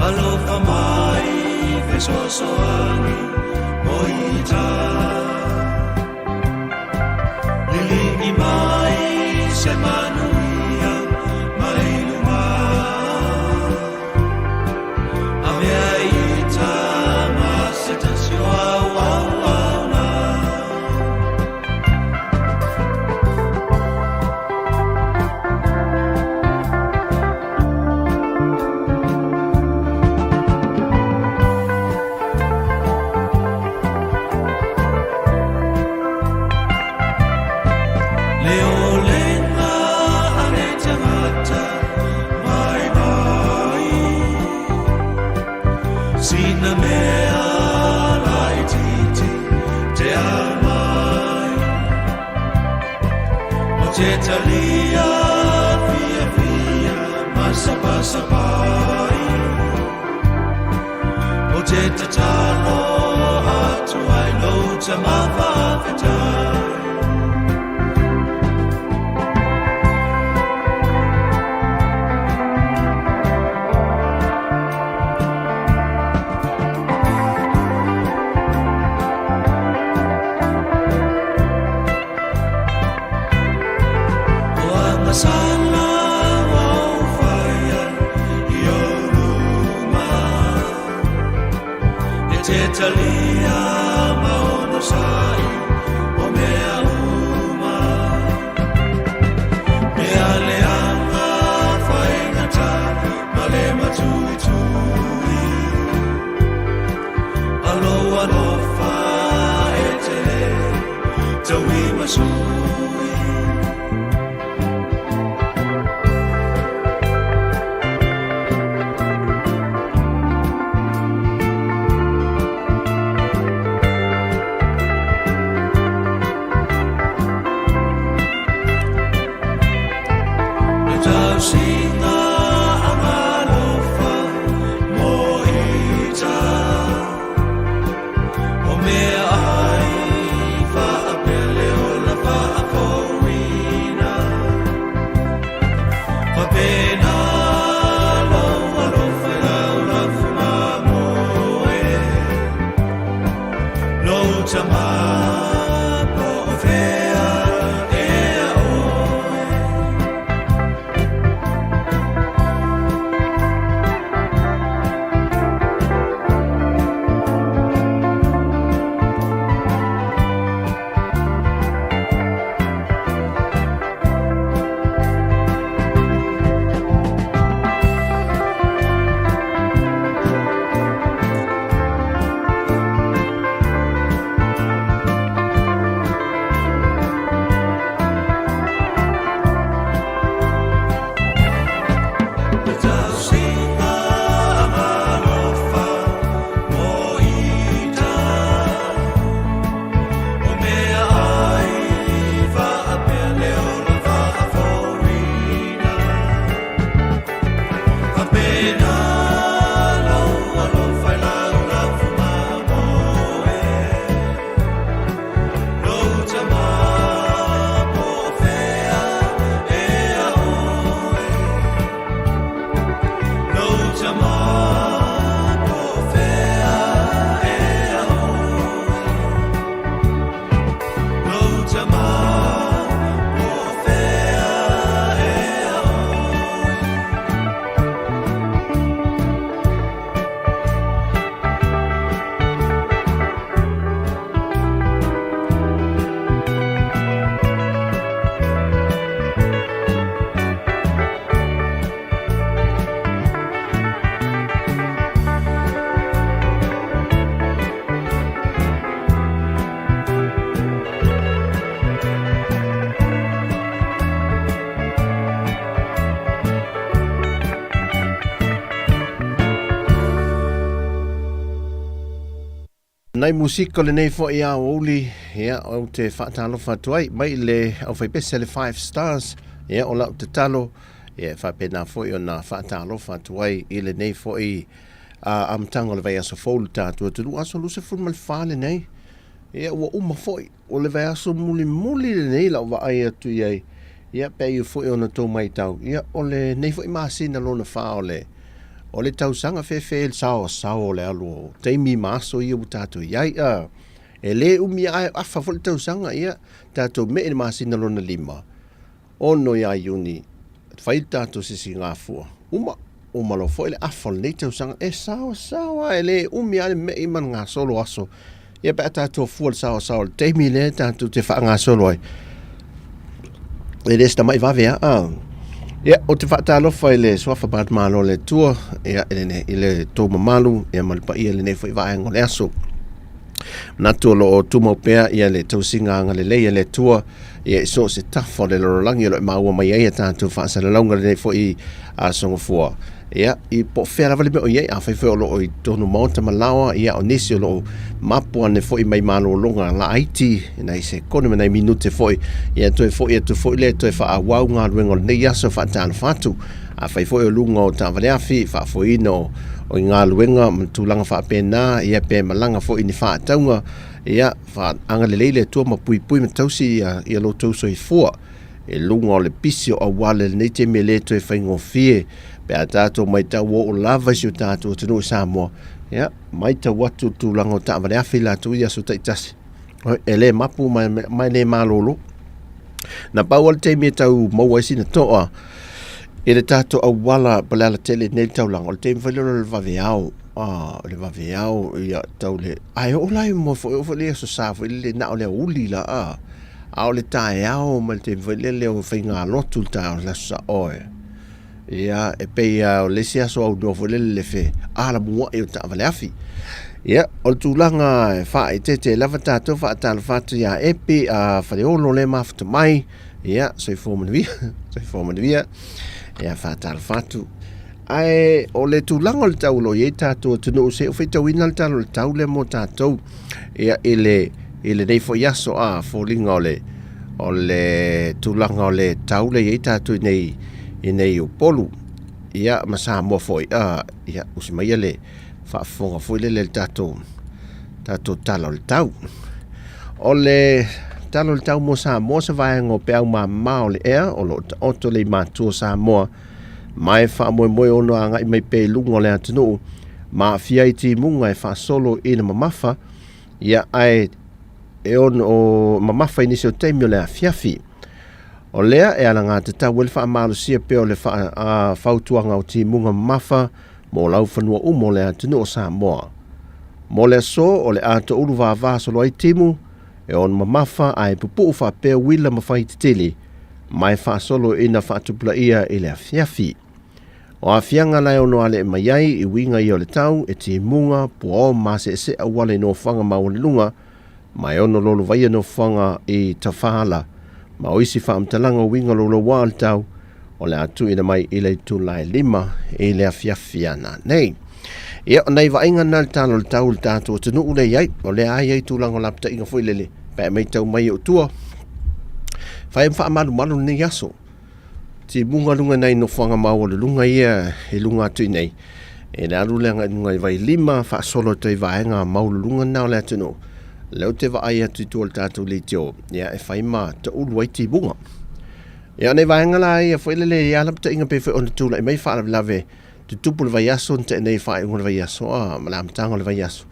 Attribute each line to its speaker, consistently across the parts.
Speaker 1: Alofa mai fe sosoani moita Lili mai se manuia mai luma Avea ita ma se tasio au na Sina mea lai titi te amai O te talia fia fia masapa sapai O te tatalo atu ai no te mawawhetai Sana wau faya yo luma E te talia maono sai o mea uma Mea leanga whaingata ma le matui tui Aloha no wha e te taui masui Singa amalofa moita O mea ai whaapele o la whaapowina Whapena loa lofa lau lafu mamoe Lo tama po fea ea oe
Speaker 2: Nei musik le nei fo ia oli ia o te whaatalo whatuai mai le au whai pese le 5 stars ia o lau te talo ia whapena fo i o na whaatalo whatuai i le nei fo i amtanga le vai aso folu tātua tulu aso luse fulu mal whale nei ia ua uma fo i o le vai aso muli le nei lau wa ai atu iai ia pe i fo i o na tō mai tau ia o le nei fo i maasina lona wha o le tausanga fe sao le alo teimi maso ia utato iai e le umi ai afa fo le tausanga ia tato me e masina lona lima ono ia iuni fai tato sisi ngafua uma lo fo le afa le tausanga e sao e le umi ai me i man ngā solo aso ia pe tato fu le sao le teimi le tato te fa ngā solo ai e le sta mai va vea ia o te whaatalofa i le swafa bat malo le tua ia i le tō mamalu ia malipa ia le nei fai vaengo le aso na tua lo o tuma upea ia le tausinga anga le leia le tua ia i so se tafo le lorolangi lo i maua mai ia tātou whaasalaunga le nei fai a songofua ia i po whera vale me o iei a whai o lo o i tonu maota malawa ia o nisi o lo o mapua ne fo i mai malo longa la aiti na i se kone me nei minute fo i ia toi fo i tu fo i le toi wha a wau ngā ruengo nei aso wha tāna whatu a whai fo i o lunga o tā vale awhi wha fo i no o i ngā luenga mtulanga wha pēnā ia pē malanga fo i ni wha ataunga ia wha anga le leile tua ma pui ma tausi ia lo tauso i fua e lunga o le pisi o awale nei te me le toi whai ngofie pe a tātou mai tau o lava si o tātou tunu Samoa ia mai tau watu tūlanga o tā vare awhi la tu ia so taitasi e le mapu mai le malolo na pawal te me tau maua isi na toa e le tātou awala palala tele nei tau langa o le te mwhalero le vaveao le vaveao ia tau le ai o lai mo fo le so safo le na o le uli la a o le tae ao ma le te mwhalele o whainga lotu tau la sa oe ia e peia o lesi aso au nofo le fe ala mua e o ta vale afi ia o tūlanga e wha i te lava tātou wha atala whatu ia epi a whareolo le mafta mai ia soi fōmanavia ia wha atala whatu ai o le tūlanga o le tau lo i tātou tunu se o whai tau ina le talo le tau le mo tātou ia ele nei fo iaso a fōlinga o le tūlanga o le tau le i tātou i nei o polu ia ma Samoa foi ia usi mai le whaafonga foi le tātou talo le tau o le talo le tau mo Samoa sa vaenga o pe au mamao le ea o lo oto le mātua Samoa mai whaamoe ono anga i mai pe lunga le atunu ma fia i ti munga e whaasolo ina mamafa ia ai e on o mamafa inisi o teimio le a fiafi o lea e ala ngā te tau ele wha amalo sia peo le whautuanga o ti munga mafa mo lau whanua umo le atunu o Samoa. Mo le so o le ato ulu vā solo ai timu e on mamafa ai pupu wha peo wila mawhai te tili mai wha solo ina wha tupula ia i le afiafi. O afianga lai ono ale e maiai i winga i o le tau e ti munga pua o mase se awale no whanga maule lunga mai ono lolo vaia no whanga i tawhala ma oisi whaamtalanga o winga lolo wāl tau o le atu ina mai i le tūlai lima i le afiafiana nei. Ia o nei vainga nal talo le tau le tātou tunu ule iai o le ai tūlanga o lapta inga fui lele pē mai tau mai o tua whai mwha malu nei aso ti munga lunga nei no whanga mau o le lunga ia e lunga atu nei e le alu leanga lunga i vai lima wha solo tei vaenga mau lunga nao le atunu leo te wa ai atu tu o le tātou le teo ia e whai ma ta ulu ai ti bunga ia nei vaenga la ia fwoi lele ia lapta inga pe fwoi ona tūla i mai wha lave tu tupu le vai aso te nei whai unga le vai aso malamtanga le vai aso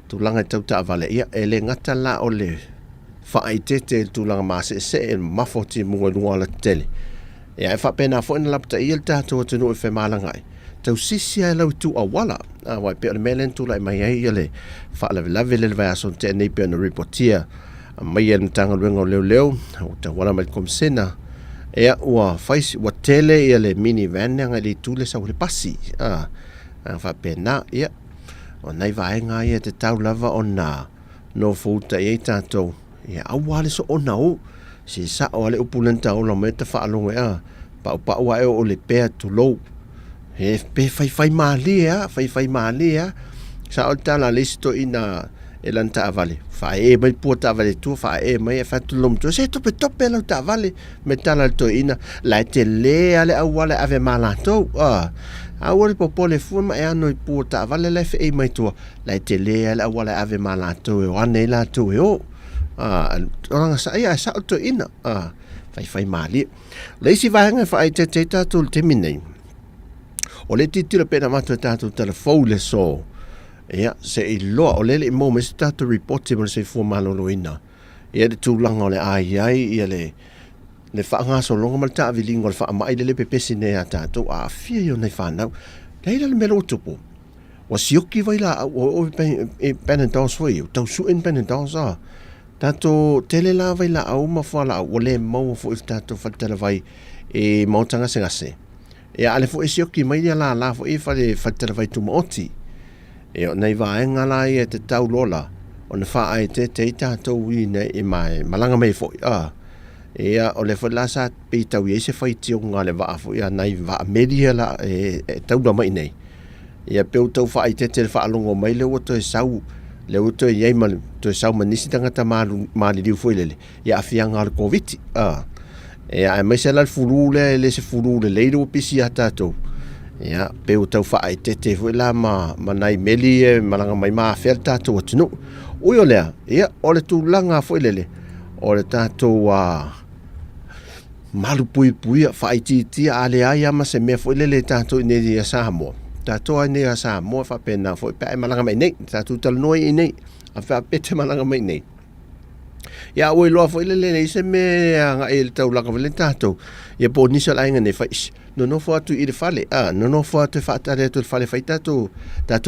Speaker 2: tūlanga i tau ta vale ia e le ngata la o le whai te tūlanga maase se e mafo ti munga lunga la tele ia e whapena fwoi na lapta i le tātou atunu i whai malangai tau sisi ai lau tu awala wai pe o le melen tūla i mai ai ia le wha lave le vai aso te nei pe o na reportia mai e mtanga luenga o leo o ta wala mai komsena ea ua faisi ua tele ia le minivan anga le tule sa ule pasi fa pena ia o nei vaenga ia te tau lava o na no futa ia tātou ia awale so o nau si sa o ale upulenta o la meta fa alonga pa ua e o le pea tu lou he pe fai mali sa o tala listo ina elanta avale fa e mai puta avale tu fa e mai fa tu lom tu se tope la ta avale metala to ina la tele ale awale ave malato awale popole fu ma e ano i puta avale le fe mai tu la tele ale awale ave malato e wane la tu e o orang sa ia sa to ina fai mali le si va nga fa te ta tu te minei O le titila pe na matu tātou telefou le so. Ia, se i loa, o lele i mō, me se tātou report te se fua malolo ina. Ia de tūlanga o le ai, ia le whaangaso longa ma le tāwilinga o le whaamai le pepesi ne a tātou, a fia i o nei whanau. Leila le melo tupu. Wa sioki vai la, o penendals foi, o tau su in penendals a. Tātou tele la vai la au ma fua la, o le mau fo i tātou whatela vai e mautanga se ngase. Ia ale fo e sioki mai la fo i whatela vai tu maoti. E o nei vaenga la i e te tau lola, o ne wha ai te tātou i ne i mai, malanga mei fo i a. Ea o le whala sa pe tau i se whai tio ngā le waa fo i a nei waa media la e tau la mai nei. Ea peu tau wha ai te le wha alongo mai le wato e sau, le wato e iei mali, to e sau manisi tangata maali liu fo i lele. Ea a fia ngā le COVID. Ea e mai se la furu le se furu le leiro o pisi a tātou. Ia, peu tau wha ai te fo la ma nai meli e malanga mai maa whera tātou atinu. Ui o lea, ia, o le tūlanga fo i lele, o le tātou malu pui wha ai tia ale ai ama se mea fo i lele tātou i nei a Samoa. Tātou ai nei a Samoa wha pena fo i pēi malanga mai nei, tātou talanoi i nei, a wha pete malanga mai nei. Ia, ui loa fo i lele nei se mea nga e le tau langa vele tātou, ia po nisa la inga nei whais. No fo atu i le fale, no fo atu whaatare atu le fale whai tātou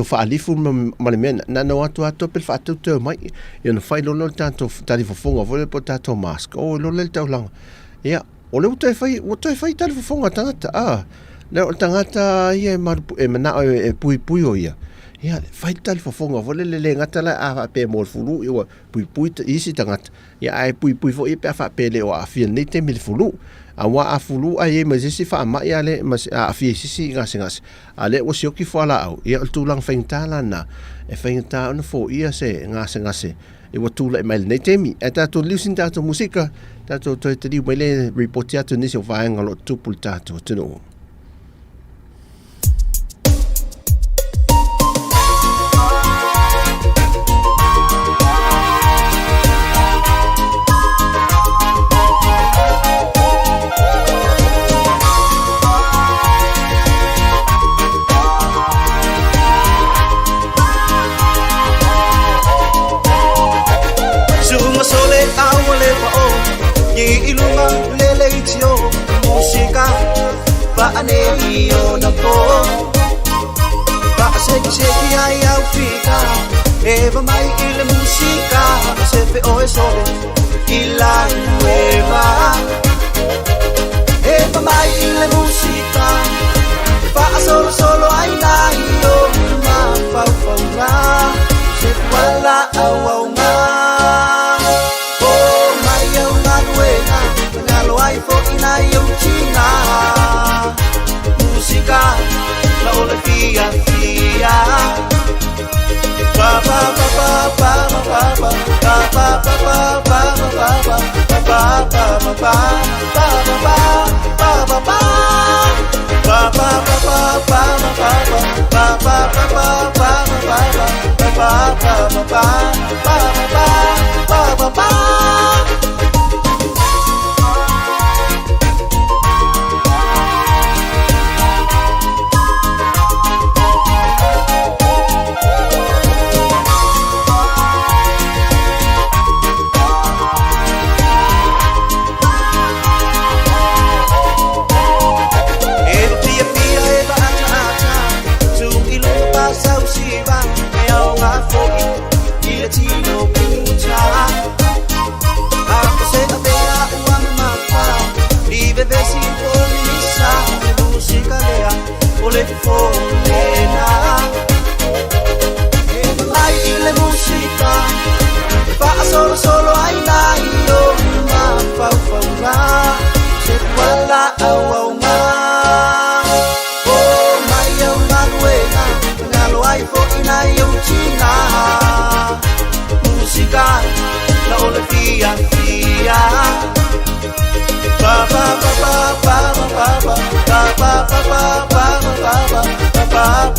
Speaker 2: whaalifu ma le mena, na no atu pel whaatau tau mai, ia no whai lolo tātou tari fofonga, vole po tātou mask, o lolo le tau langa. Ia, o le utai whai tari fofonga tangata, le o tangata ia e manao e pui o ia. Ia, whai tari fofonga, vole le ngata la a pe mo le fulu, ia pui isi tangata, ia ai pui fo i pe a wha le o a fia nei te mi le fulu. A wa a fulu a ye ma sisi fa ma ya le ma a fi sisi ngasi ale o sioki fo la au ia tu lang fengtala na e fengta on fo ia se ngasi e wa tu le mai nei temi e ta tu listen ta tu musika ta tu te di mai report ya tu nisi va ngalo tu pulta tu no.
Speaker 1: Música va anelio na po va seki ai au fika eva mai ile música se fe o sole ila nueva eva mai ile música va solo ai na yo ma fa la se wala au ma oh mai au na nueva ngalo ai fo ina yo china música la ola fia ba ba ba ba ba ba ba ba ba ba ba ba ba solo ai na yo ma fa la se wala au ma oh mai yo na nueva ngalo ai fo ina yo china música la ola fia ba ba ba ba ba ba ba ba ba ba ba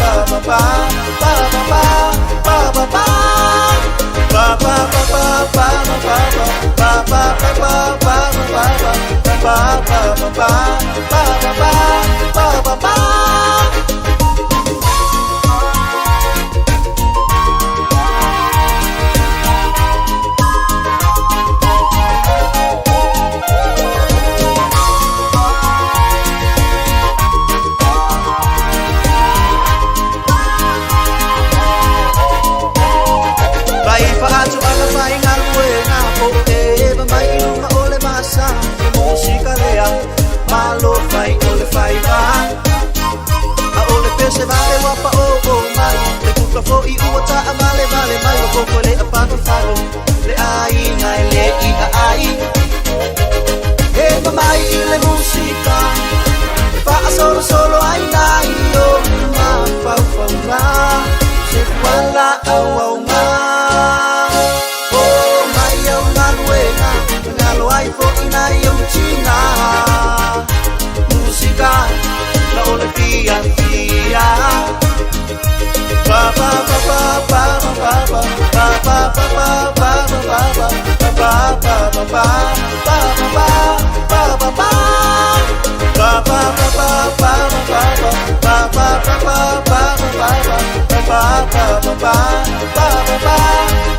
Speaker 1: ba ba ba ba ba au au nga oh mai au nga luenga ngalo ai fo ina eu china música la ole tia tia ba ba ba ba ba ba ba ba ba ba ba ba ba ba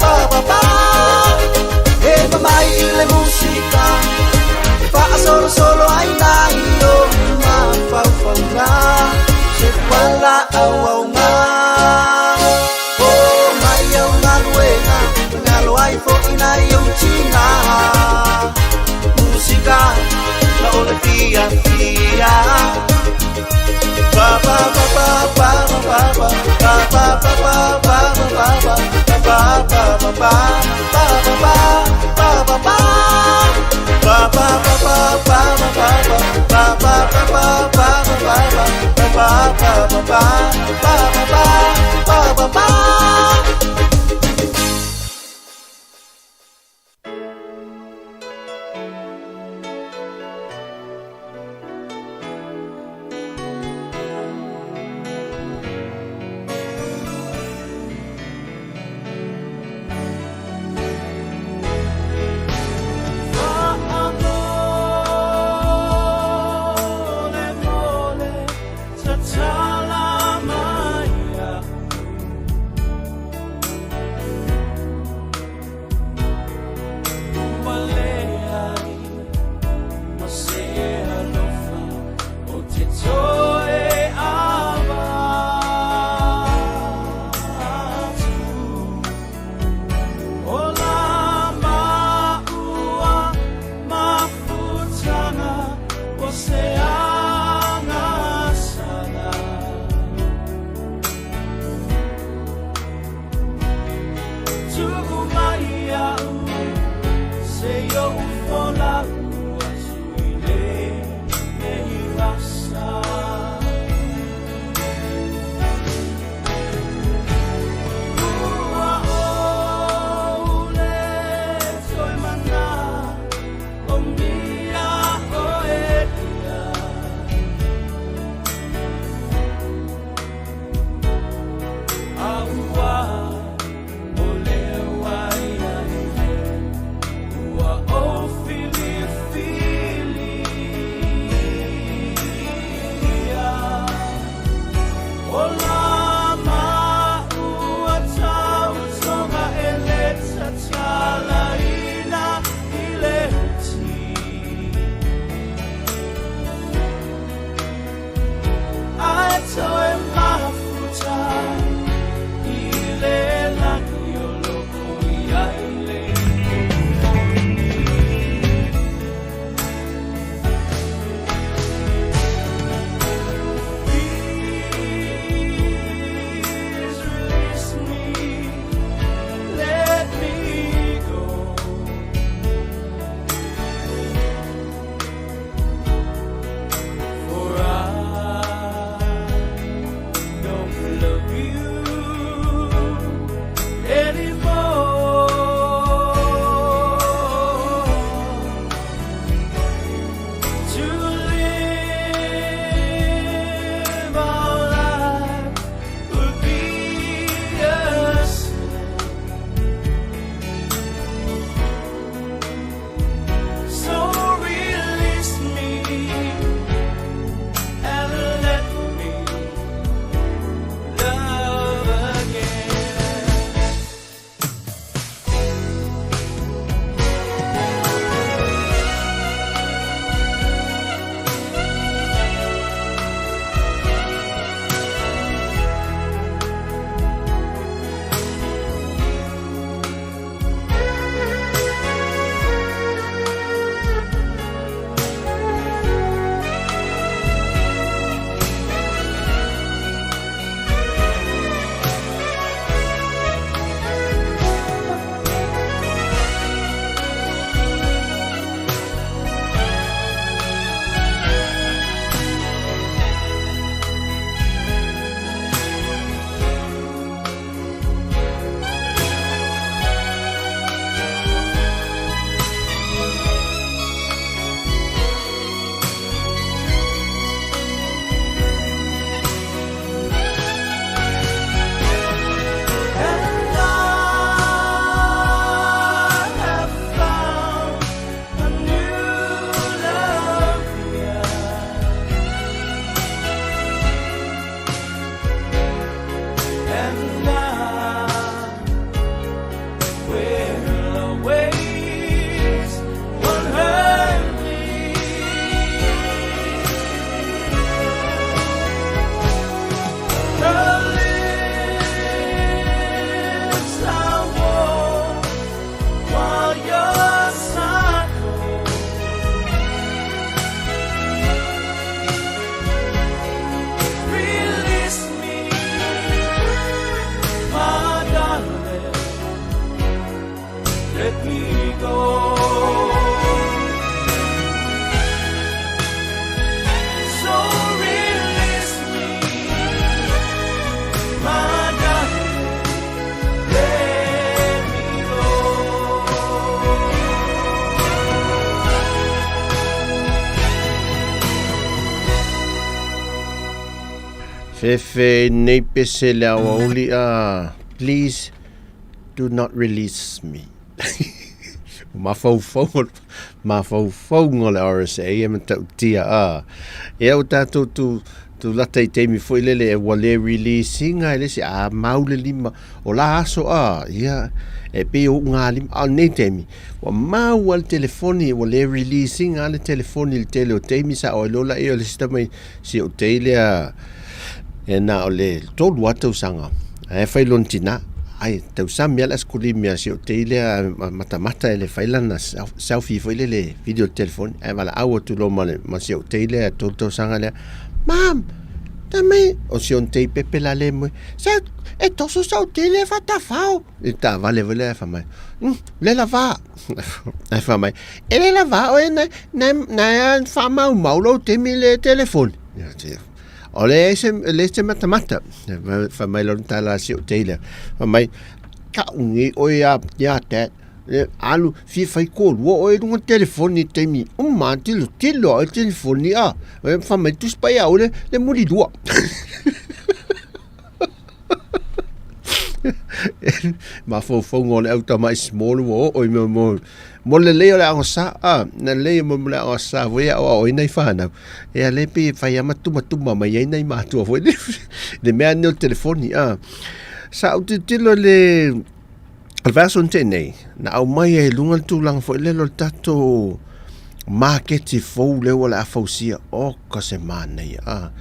Speaker 1: ba ba ba e mai le musica fa solo ai dai io ma fa fa se quella au nga oh mai au nga luenga ngalo ai fo ina eu china música la ole tia tia ba ba ba ba ba ba ba ba ba ba ba ba ba ba
Speaker 2: Fefe nei pese le auli please do not release me. Mafau ngole RSA e me tau tia e au tātou tu lata i teimi fo ilele e wale releasinga ele si maule lima o la aso ia e pe o ngā lima nei teimi wa mau al telefoni wale releasinga ale telefoni il tele o teimi sa o lola e o le sistema si o tele e na o le tolu atau sanga e whailon tina ai tau sami ala skuli mia si o tele mata ele whailana selfie fo ilele video telefoni e wala au tu lo ma si o tele tolu sanga le Mam, também o senhor tem pepe lá lemo. Certo? É tosso só dele é fatafal. E tá, vale famai. Le lavar. Ai famai. Ele lavar, oi, na fama o maulo tem le telefone. Olha esse mata. Famai lo tá lá se o tele. Famai ka ungi oi ya te. Alu fi fai ko wo o un telefoni temi tilo o telefoni fa mai tu spai le muri dua ma fo ngol auto mai small wo o mo le le sa na le mo le sa vo ya o nei fa na e le pe fa ya matu mai nei ma tu vo le me no telefoni sa o tilo le Alverso nei na au mai e lunga tulang fo le lo tato marketi fo le wala fausia o ka se mana ia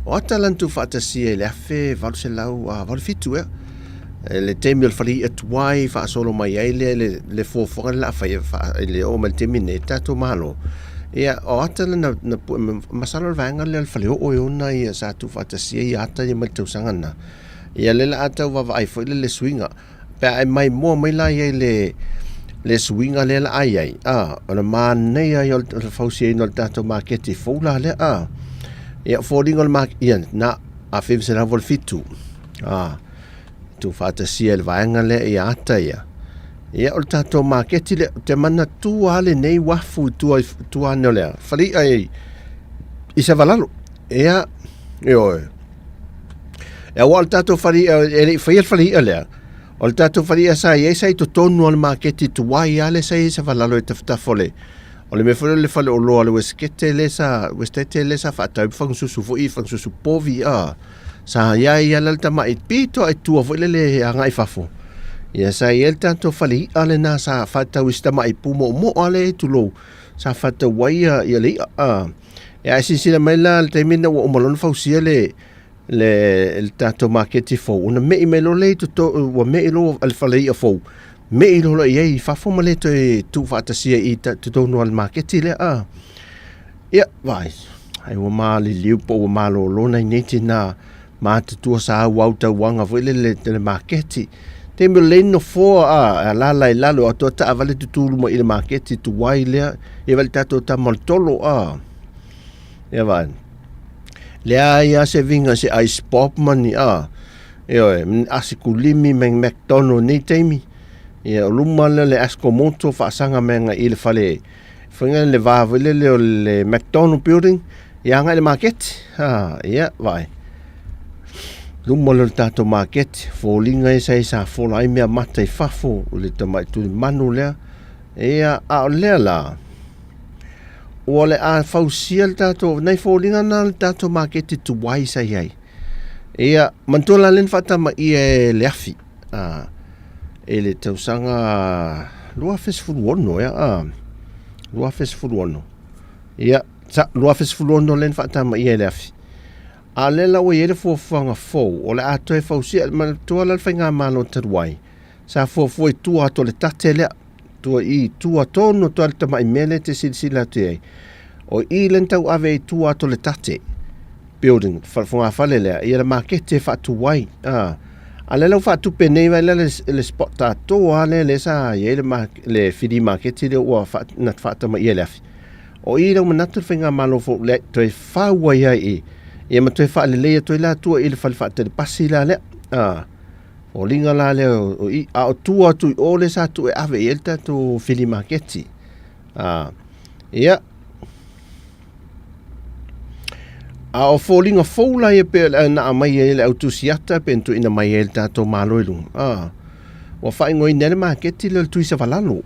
Speaker 2: o talantu fatasia le afe val se lau val fitu le temil fali atwai fa solo mai le fo fo la fa le o mal temine tato malo ia o talan na masalo vanga le fali o ona ia sa tu fatasia ia ata ia mal tu sangana ia le ata va vai fo le swinga pa mai mo mai la ye le swinga le ai ona man nei yo fausi no tato marketi fola le ia fording ol mark ia na a fem se vol fitu tu fata siel vanga le ia ata ia ol tato marketi le te mana tu ale nei wafu tu ano le fali ai isa valalo ia yo e wal tato fali e fali ale o tato faria sai to tonu al marketi tu wai ale sai sa valalo e tafole o le me fole le fale o lo ale weskete le sa fa ta fang su fo I fang su povi sa ya lalta mai pito ai tu fo le anga I fafo ya sai el tato fali ale na sa fa ta wista mai pumo mo ale tu lo sa fa ta wai ya le ya si la mai la termina o molon fausia le il tato marketi fo una me lo le to wa me lo al fale fo me lo ye fa fo male to tu fatasia I to no al marketi le ia vai ai wa mali liu po wa malo lo na neti na ma tu sa wa ta wanga vo le marketi te me le no fo la lo to ta vale tu mo il marketi tu wai le e val tato ta moltolo ia vai Lea ia se vinga se ice pop mani asikulimi meng McDonald ni teimi ia lumala le askomoto fa sanga menga I le fale finga le vavile le McDonald building ia nga le market ia vai lumala le tato market folinga sa folai mea mata I fafo le tamai tu manu lea ia lea la o le fausia tato nei folinga na tato marketi tu wai sai ai ia mantola len fata ma I le afi ele tausanga lua festival wono lua festival wono ia lua festival wono len fata ma le afi ale la o ele fo fanga fo o le ato e fausia ma tola finga malo tawai sa fo tu ato le tatele tu atono to alta mai mele te silsila te o I len tau ave tu ato le tate building fa fale le ia le markete fa tu wai ale lo fa tu pene vai le spot ta to ale le sa ia le fidi markete le o fa na fa ta mai le o I lo manatu finga malo fo le to fa wai ai ia ma to fa le to la tu I le fa te pasila le o linga la le o tu o le sa tu ave elta tu fili marketi ia A o fōlinga fōla ia pe na mai e le autusiata pe tu ina mai e le tātou malo ilung. Wa whai ngoi nere maketi le tuisa valalo.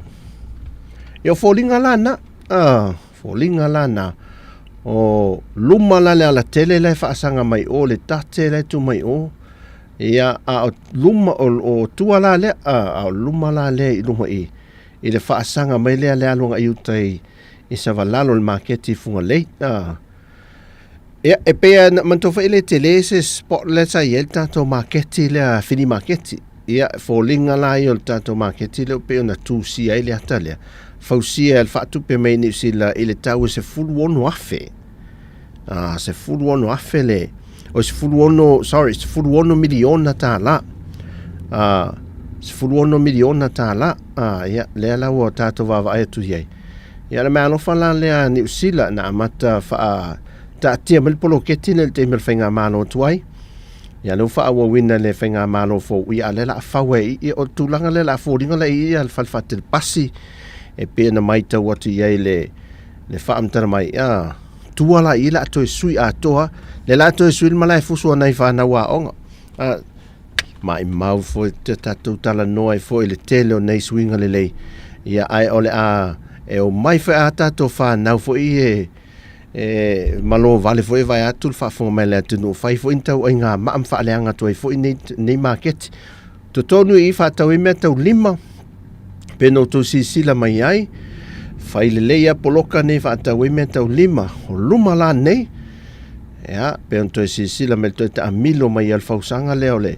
Speaker 2: Ia fōlinga lana. Fōlinga lana. O luma la le ala tele le whaasanga mai o le tate le tu mai o. Ia a luma o tua la le a luma la le i luma i. I le whaasanga mai le alunga i utai i sa valalo le maketi funga lei. Ia, e pea mantofa ile te le se spot le sa i el tato maketi le a fini maketi. Ia, fōlinga la i o le tato maketi le o peo na tūsia i le ata lea. Fausia el whaatupe mei ni sila i le tau se fulu ono afe. Se fulu ono afe le. O se fulu ono miliona tā la. Se fulu ono miliona tā la. Ia, lea la ua tato wawa ai atu iei. Ia, le mea alofa la lea ni usila na amata wha ta tia mel polo keti le te mel whainga malo tuai. Ia leo wha awa wina le whainga malo fo ia le la whawe i o tūlanga le la fōringa le i al whalwhate le pasi. E pia na mai tau atu iei le whaamtara mai. Tua la i la ato e sui atoa. Le la ato e sui malai fusu anai whanau a onga. Mai mau fo te tatou tala noa i fo i le tele o nei suinga le lei. Ia ai ole e o mai wha a tatou whanau fo i malo vale foi vai atu fa fo mai le tunu fai fo intau ai nga ma am fa le anga toi fo nei market to tonu I fa tau me tau lima peno to sila mai ai fai le leia poloka nei fa tau me tau lima o luma la nei ya peno to sila me to ta milo mai al fausanga le ole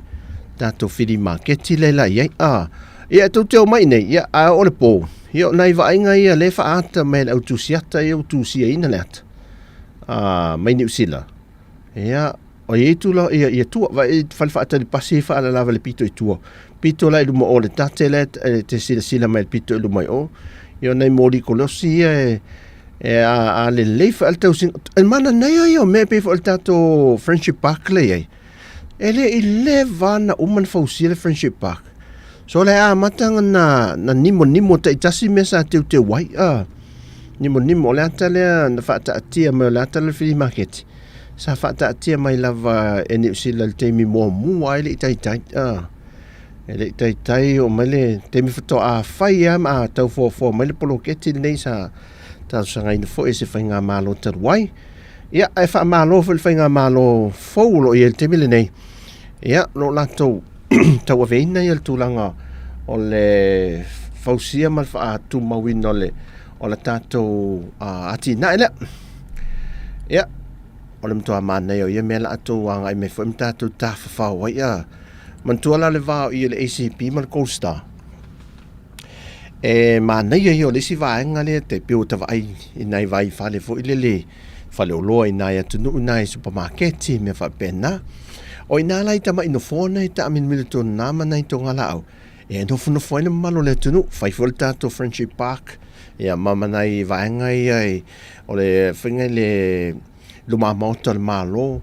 Speaker 2: tato fidi market le la ia ia to te mai nei ia a ole po io nai va inga ia le fa ata me au tu siata io tu sia ina let mai ni usila ia o ia tu la ia tu va fa ata le pasi fa la lava le pito pito la lu mo ole tate le te sila mai pito lu mai o io nei modi kolosi a le fa alta usin el mana nei io me pe fa tato friendship park le ele ile vana uman fa usile friendship park so le matanga na nimo te tasi mesa te wai nimo le ata le na fata tia me le ata le free market sa fata tia mai lava eni usila le temi mo ai le tai ele tai o mele temi foto a fai ma tau fo mele polo keti nei sa ta sanga ina fo ese fainga malo ter wai ia e fa malo fo fainga malo fo lo ia temi le nei ia lo lato tau aveina ia tulanga o le fausia mal fa tu mawin o le tatou ati na ele ia o le mtoa mana ia mela atu anga I me fo mtatou tafa wa ia mantua le va I le ACP mal Costa mana ia le si va nga le te piu ta vai inai vai fa le fo le fa le lo inai atu no nai supermarket me fa pena o ina lai ta mai no fone ta min militon na mana I tonga lao no fu no foi malo le tunu fai volta to friendship park ia mama nai vaenga ai o le finga le luma motor malo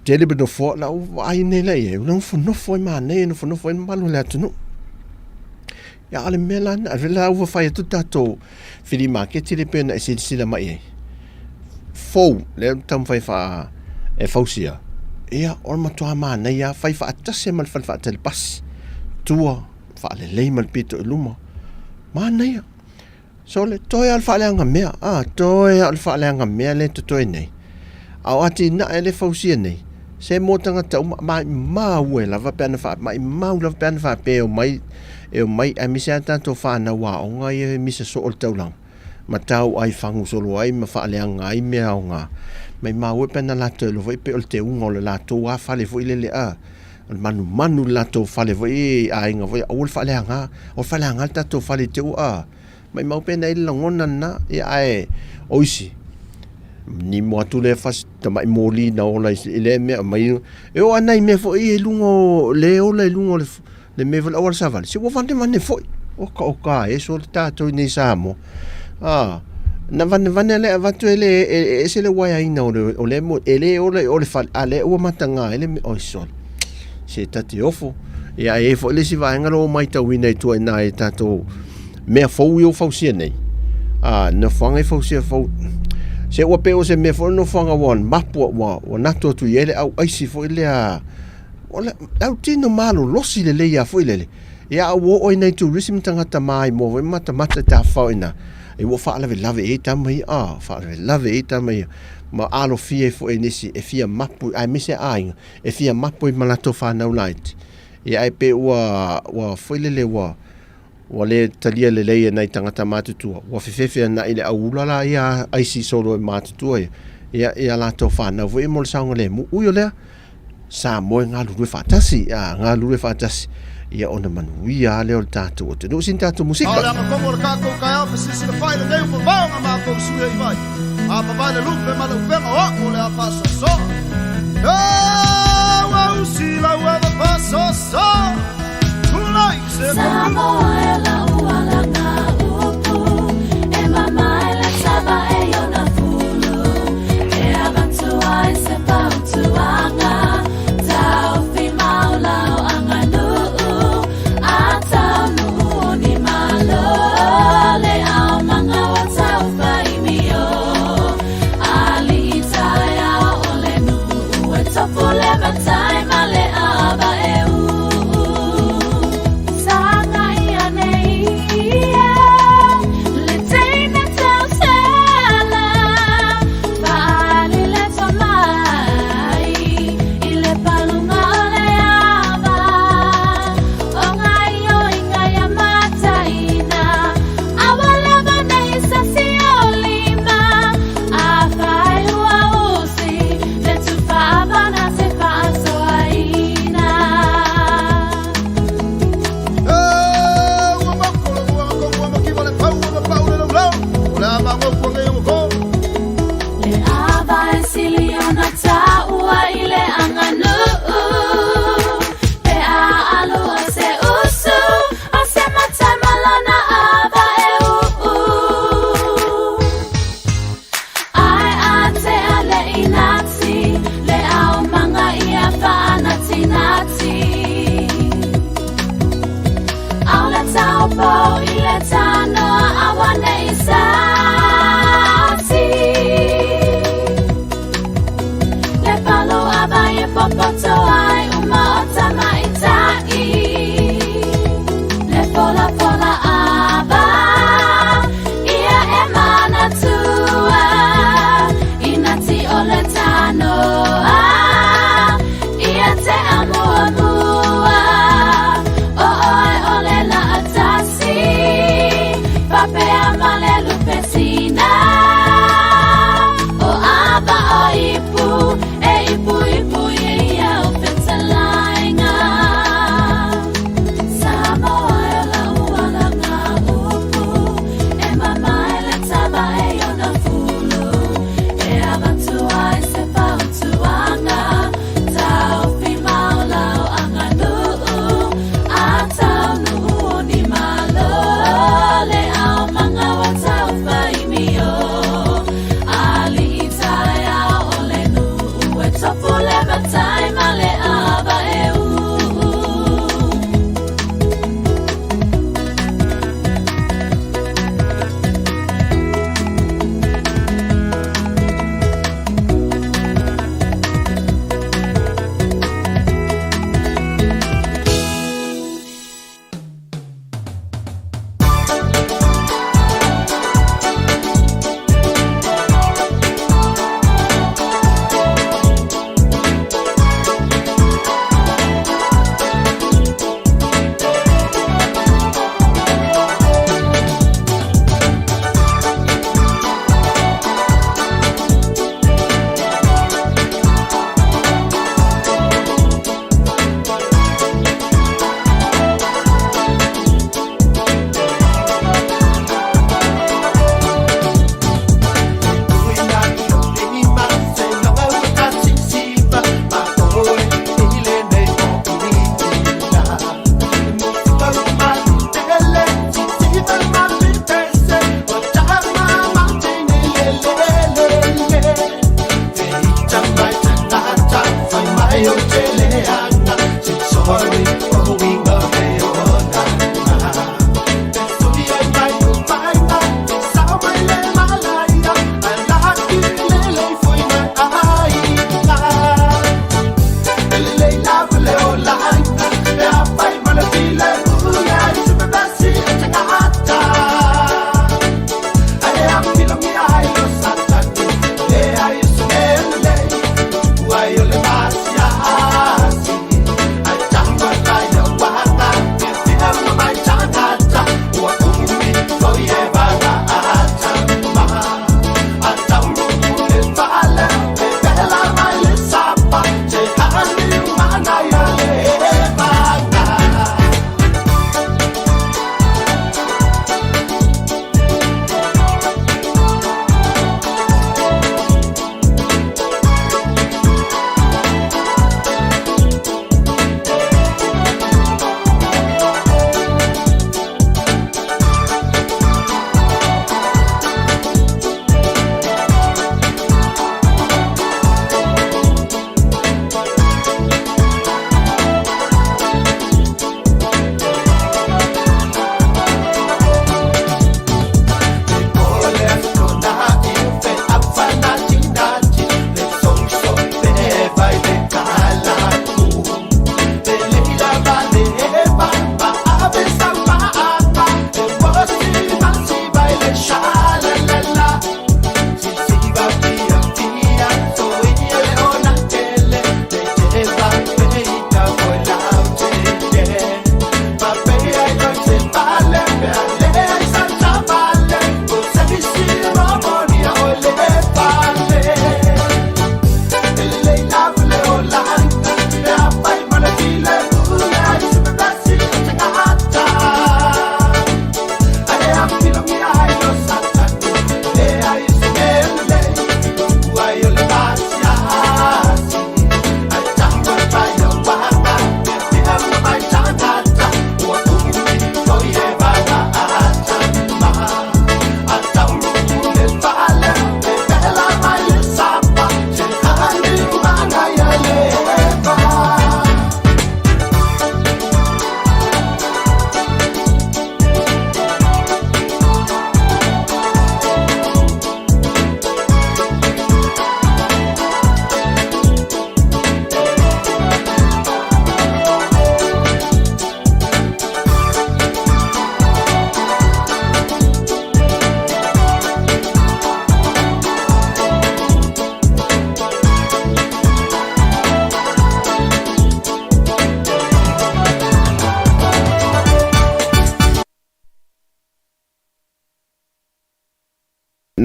Speaker 2: tele be no fo la ai nei le no fu no foi mane no fu no foi malo le tunu ia ale melan a vela over fai tu tato fili market le pena e sila mai fo le tam fai fa e fausia ia or matua mana ia fai fa atase mal fa tel pas tua fa le lei mal pito luma mana ia so le toi al fa le anga mea toi al fa le anga mea le toi nei au ati na ele fausia nei se mo tanga tau mai mau la va pena fa mai mau la pena fa pe o mai a mi se tanto fa na wa o ngai mi se so o tau lang ma tau ai fangu solo ai ma fa le anga ai mea o nga mai mau pena la te lo vai pe o te ungo le la to wa fa le vo ile le manu la to fale voi ai nga voi o fale anga ta to fale te mai mau pe nei longona na ai oisi ni mo tu le fas ta mai moli na ola ile me mai o anai me foi lungo le le me vol o saval si wo fante man foi o ka so ta to ni samo na van le avatu ele se le wai ai na o le mo ele o le fal ale o matanga ele o sol se tati ofo ia e fo le si vaenga lo mai tau ina tu ina e tato me fo yo fo si nei no fanga fo si fo Se ua pe o se me fo no fanga wan mapu wa nato tu yele au aisi fo ile a ola au tino malo losi le ya fo ile ya wo o nei tourism tangata mai mo we mata ta fa ina e wo fa lave e tamai fa lave e tamai ma alo fie fo enisi e fia mapu ai mise ai e fia mapu I malato fa no light ya ai pe wa fo ile wa le talia le leia nei tangata matutua wa fefefe na ile aula la ia aisi solo e matutua ia la to fa na vo mo saunga le mu uyo le Samoa ngā luru e whātasi ngā luru e whātasi ia ona manui a leo le tātou o te no sin tātou musika
Speaker 3: Aole anga kongo le kākou kai au pesisi le whai le neu pa vaonga mātou suia I vai a pavai le lupe ma le upenga o le a pasa so wa usi la ua le pasa so Tulai se
Speaker 4: Samoa e la ua la ngā upu e mamai le taba e ona fulu e avantu ai se pautuanga tau fi maulau anga nuu a tau nuu ni malo le au manga wa tau fai mio ali itai au ole nuu e topu le matai ma le aba e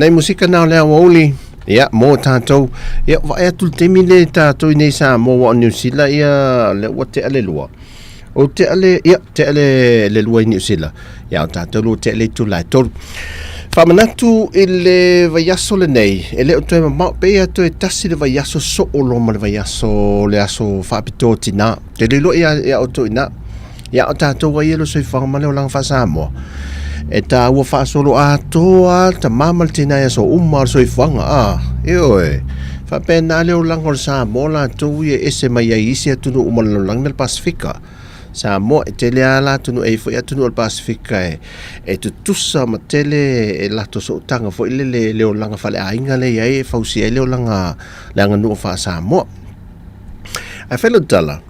Speaker 2: nei musika na le woli ia mo tātou ia vai atu temi le tātou nei Samoa o New Zealand ia le o te ale lua o te ale ia te ale le lua i New Zealand ia o tātou lo te ale tu lai tolu whamanatu i le vaiaso le nei e le o toi mamau pe ia toi tasi le vaiaso so o loma le vaiaso le aso whaapito tina te le lo ia o toi na ia o tātou wa ia lo soi whakamale o lang wha Samoa e ta ua whaasolo atoa ta mamal tina ia so umar soi whanga e whapena leo lang o Samoa la tau ia ese mai a isi atunu umar lang nel Pasifika Samoa e tele ala tunu e foi atunu al Pasifika e tutusa ma tele e lato so tanga foi le leo langa fale ainga le ia e fausi e leo langa nu fa Samoa a felo tala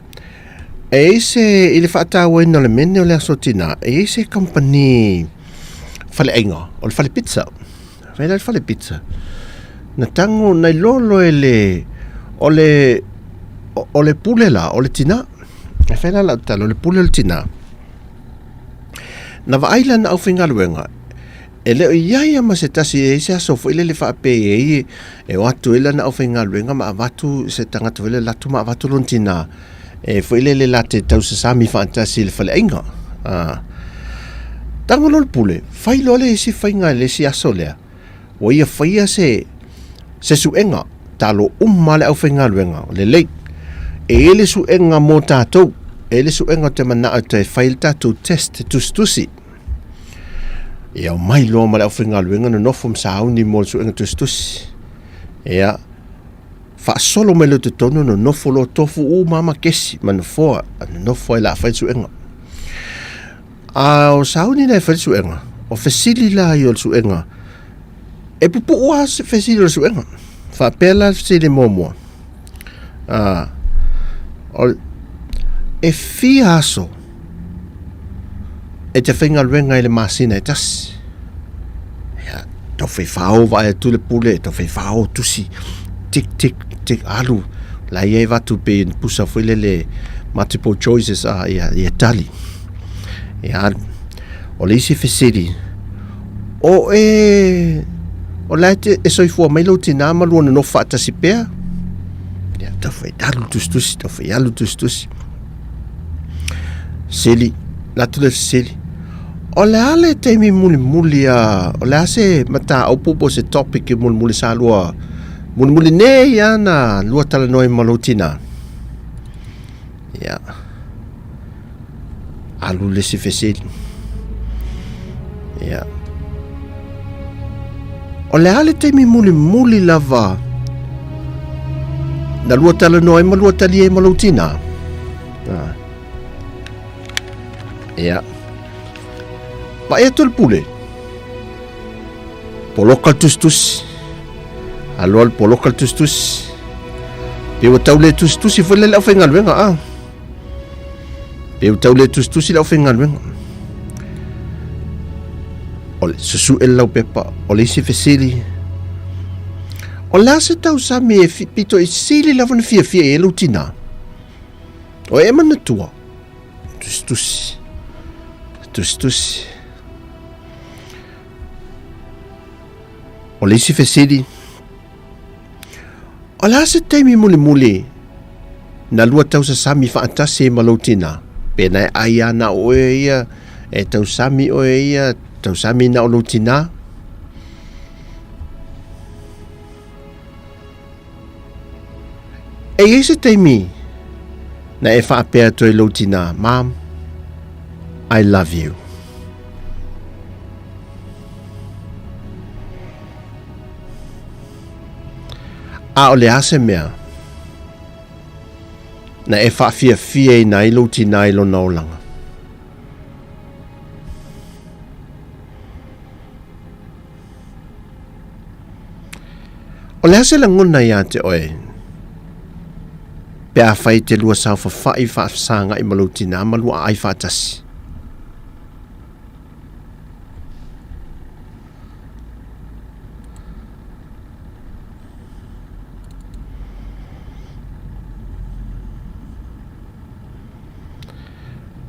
Speaker 2: e ise ili whaatawa ina le mene o le asotina e ise company fale ainga o le fale pizza vela le fale pizza na tango na lolo ele o le pule la o le tina e whena la talo le pule o le tina na waaila na au whingaluenga e leo iaia ma se tasi e se aso fo ile le whaape e watu ila na au whingaluenga ma avatu se tangata wile latu ma avatu lon tina e fo ile le late tau se sami fantasi le fale ainga tango lo le pule fai lo le si whainga le si aso lea o ia whaia se suenga talo umale au whingaluenga le lei e ele suenga mo tātou e ele suenga te mana te whail tātou test tustusi ia o mai loa male au whingaluenga no nofum sauni mo suenga tustusi ia whaasolo me lo te tono no nofo lo tofu u mama kesi manafoa no nofo e la whail suenga o sauni nei whail suenga o fesili la i o suenga e pupu ua se fesili o suenga whaapela fesili momoa e fia aso e te whingaluenga i le masina e tasi ia tau whao vai atu le pule tau whao tusi tik tik tik alu la ia vatu pe pusa fuile le multiple choices ia tali ia o le isi fesiri o la e soifua mai lo tina maluana no whaatasi pea ia tau alu tustusi tau alu tustusi seli latu le seli o le ale teimi muli o le ase mata au pupo se topic e muli sa lua muli ne ia na lua tala noi malotina ia alu le se feseli ia o le ale teimi muli lava na lua tala noi ma lua tali e malotina ia ma e tol pule polokal tustus alol polokal tustus pe o taule tustus i fole la whengaluenga pe o taule tustus i la whengaluenga o le susu e lau pepa o le isi fesili o la se tau sami e pito i sili la vana fia e lutina o e manatua tustus o le isi fesili o la se teimi muli na lua tau sa sami whaatasi e maloutina pena e aia na o ia e tau sami o ia tau sami na o loutina e ese teimi na e whaapea to e loutina Mom, I love you. A o le ase mea na e whaafia i nai louti nai lo naulanga. O le ase la nguna ia te oe pea whai te lua sau whawhai whaafsanga i malouti nā malua ai whaatasi.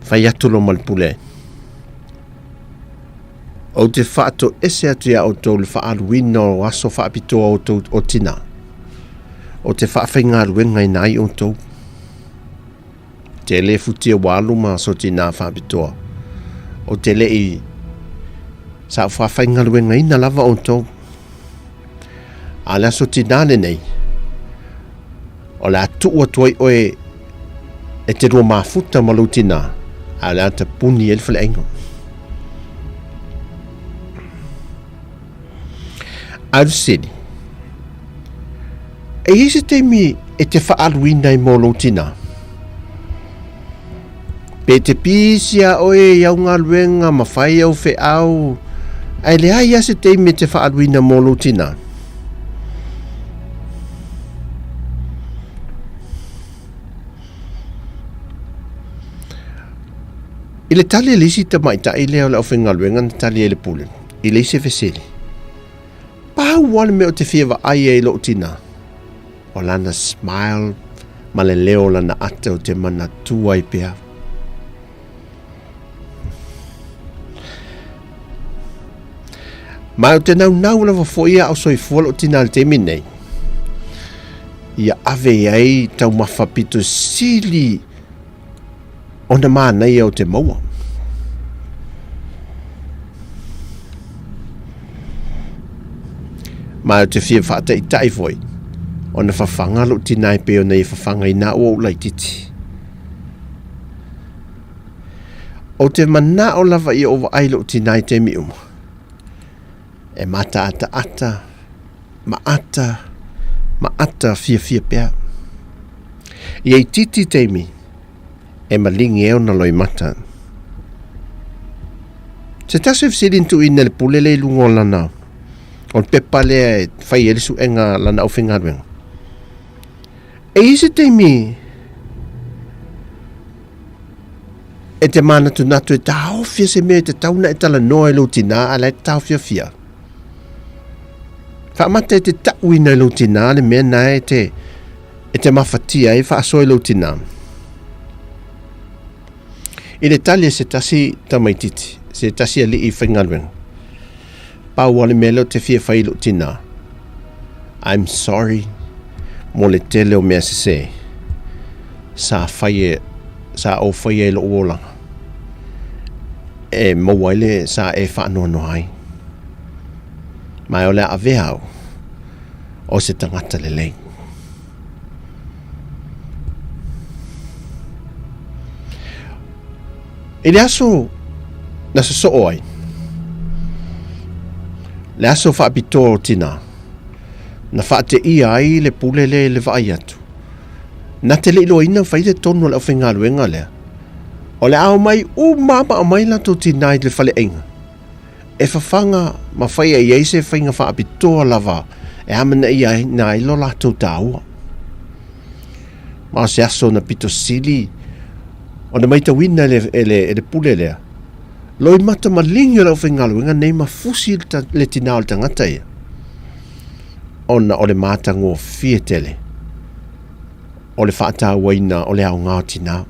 Speaker 2: Fai atu lo malpule o te whaato ese atu ia o tau le whaaluina o aso whaapitoa o tau o tina. O te whaawhenga ruenga i nai o tau. Te le futia walu ma so tina whaapitoa. O te le i sa whaawhenga ruenga ina lava o tau. A le aso tina le nei. O le atu ua tuai oe e te rua mafuta malu tina. A le ata puni e le whale engo. Aru sini. E isi teimi e te whaaluina i molo tina. Pe te pisia oe iau ngā luenga mawhai au whe au. Ai le ai isi teimi e te whaaluina molo tina. I le tali e lisi ta maita i leo le au whenga luenga na tali e le pule. I lisi veseli. Pau wale me o te whiewa ai e lo tina. O lana smile, ma le leo lana ate o te mana tua i pia. Ma o te nau lava fo ia au soi fuala o tina le te minei. Ia ave ai tau mawhapito sili o na mana ia o te maua. Ma o te whia whaata i tai foi. O na whawhanga lo tinai pe o na i whawhanga i na o lai titi. O te mana o lava i o ai lo tinai te mi umo. E mata ata, ma ata fia pia. I ei titi te mi, e malingi eo na loi mata. Se tasu fsidin tu ina le pulele lungo lana. O pepa lea fai elisu enga lana au whinga ruenga. E isi te mi e te mana tu natu e tau fia se mea te tauna e tala noa e lo tina ala e tau fia. Whaamata e te tauina e lo tina le mea na e te mawhatia e whaaso e lo tina. I le tali se tasi tamaititi, se tasi ali i whinga ruenga. Pau wale melo te fia whailu tina. I'm sorry. Mo le tele o mea se. Sa o whaie lo uolanga. E mawaile sa e whaanoa no hai. Mai o le avehau. O se tangata le lei. E le aso na so oi. Le aso whaapito tina. Na whaate ia ai le pule le vai atu. Na te leilo ina whaide tonu le au whenga luenga lea. O le au mai mama o mai lato tina i le whale inga. E whawhanga ma whaia i eise whainga whaapito lava. E amana ia na ilo lato taua. Ma se aso na pito sili. O na maita wina le pule lea. Loi mata malingi o lau whengaluenga nei mafusi le tina o le tangata ia. Ona o le mata ngō fie tele. O le whaata waina o le au ngā tina.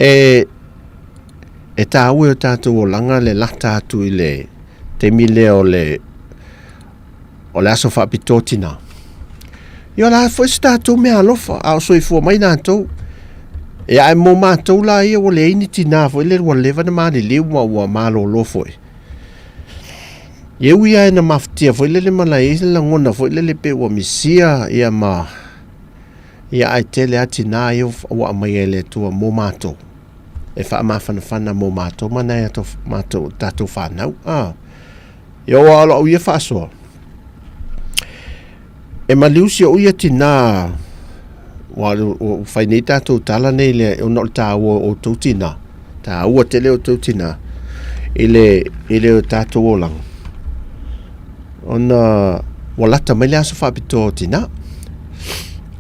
Speaker 2: E tā ue o tātou o langa le lata atu i le te mile o le aso whaapito tina. Io la fo tātou mea alofa au soifua mai nātou. E ai mo mātou la ia o le ini tina fo le rua lewa na maani liu ma ua malo lo foi. Ye ui ai na maftia fo le mala e la ngona fo le pe ua misia ia ma ia ai tele atina ia ua mai ele tua mo mātou. E wha mawhana mo mātou mana ia to mātou tātou whanau. Ia o ala o ia whaasoa. E maliusi o ia tina wa o whainei tātou tala nei le o nol tā o tautina. Tā ua tele o tautina. Ile o tātou o lang. Ona walata mai le aso whapito o tina.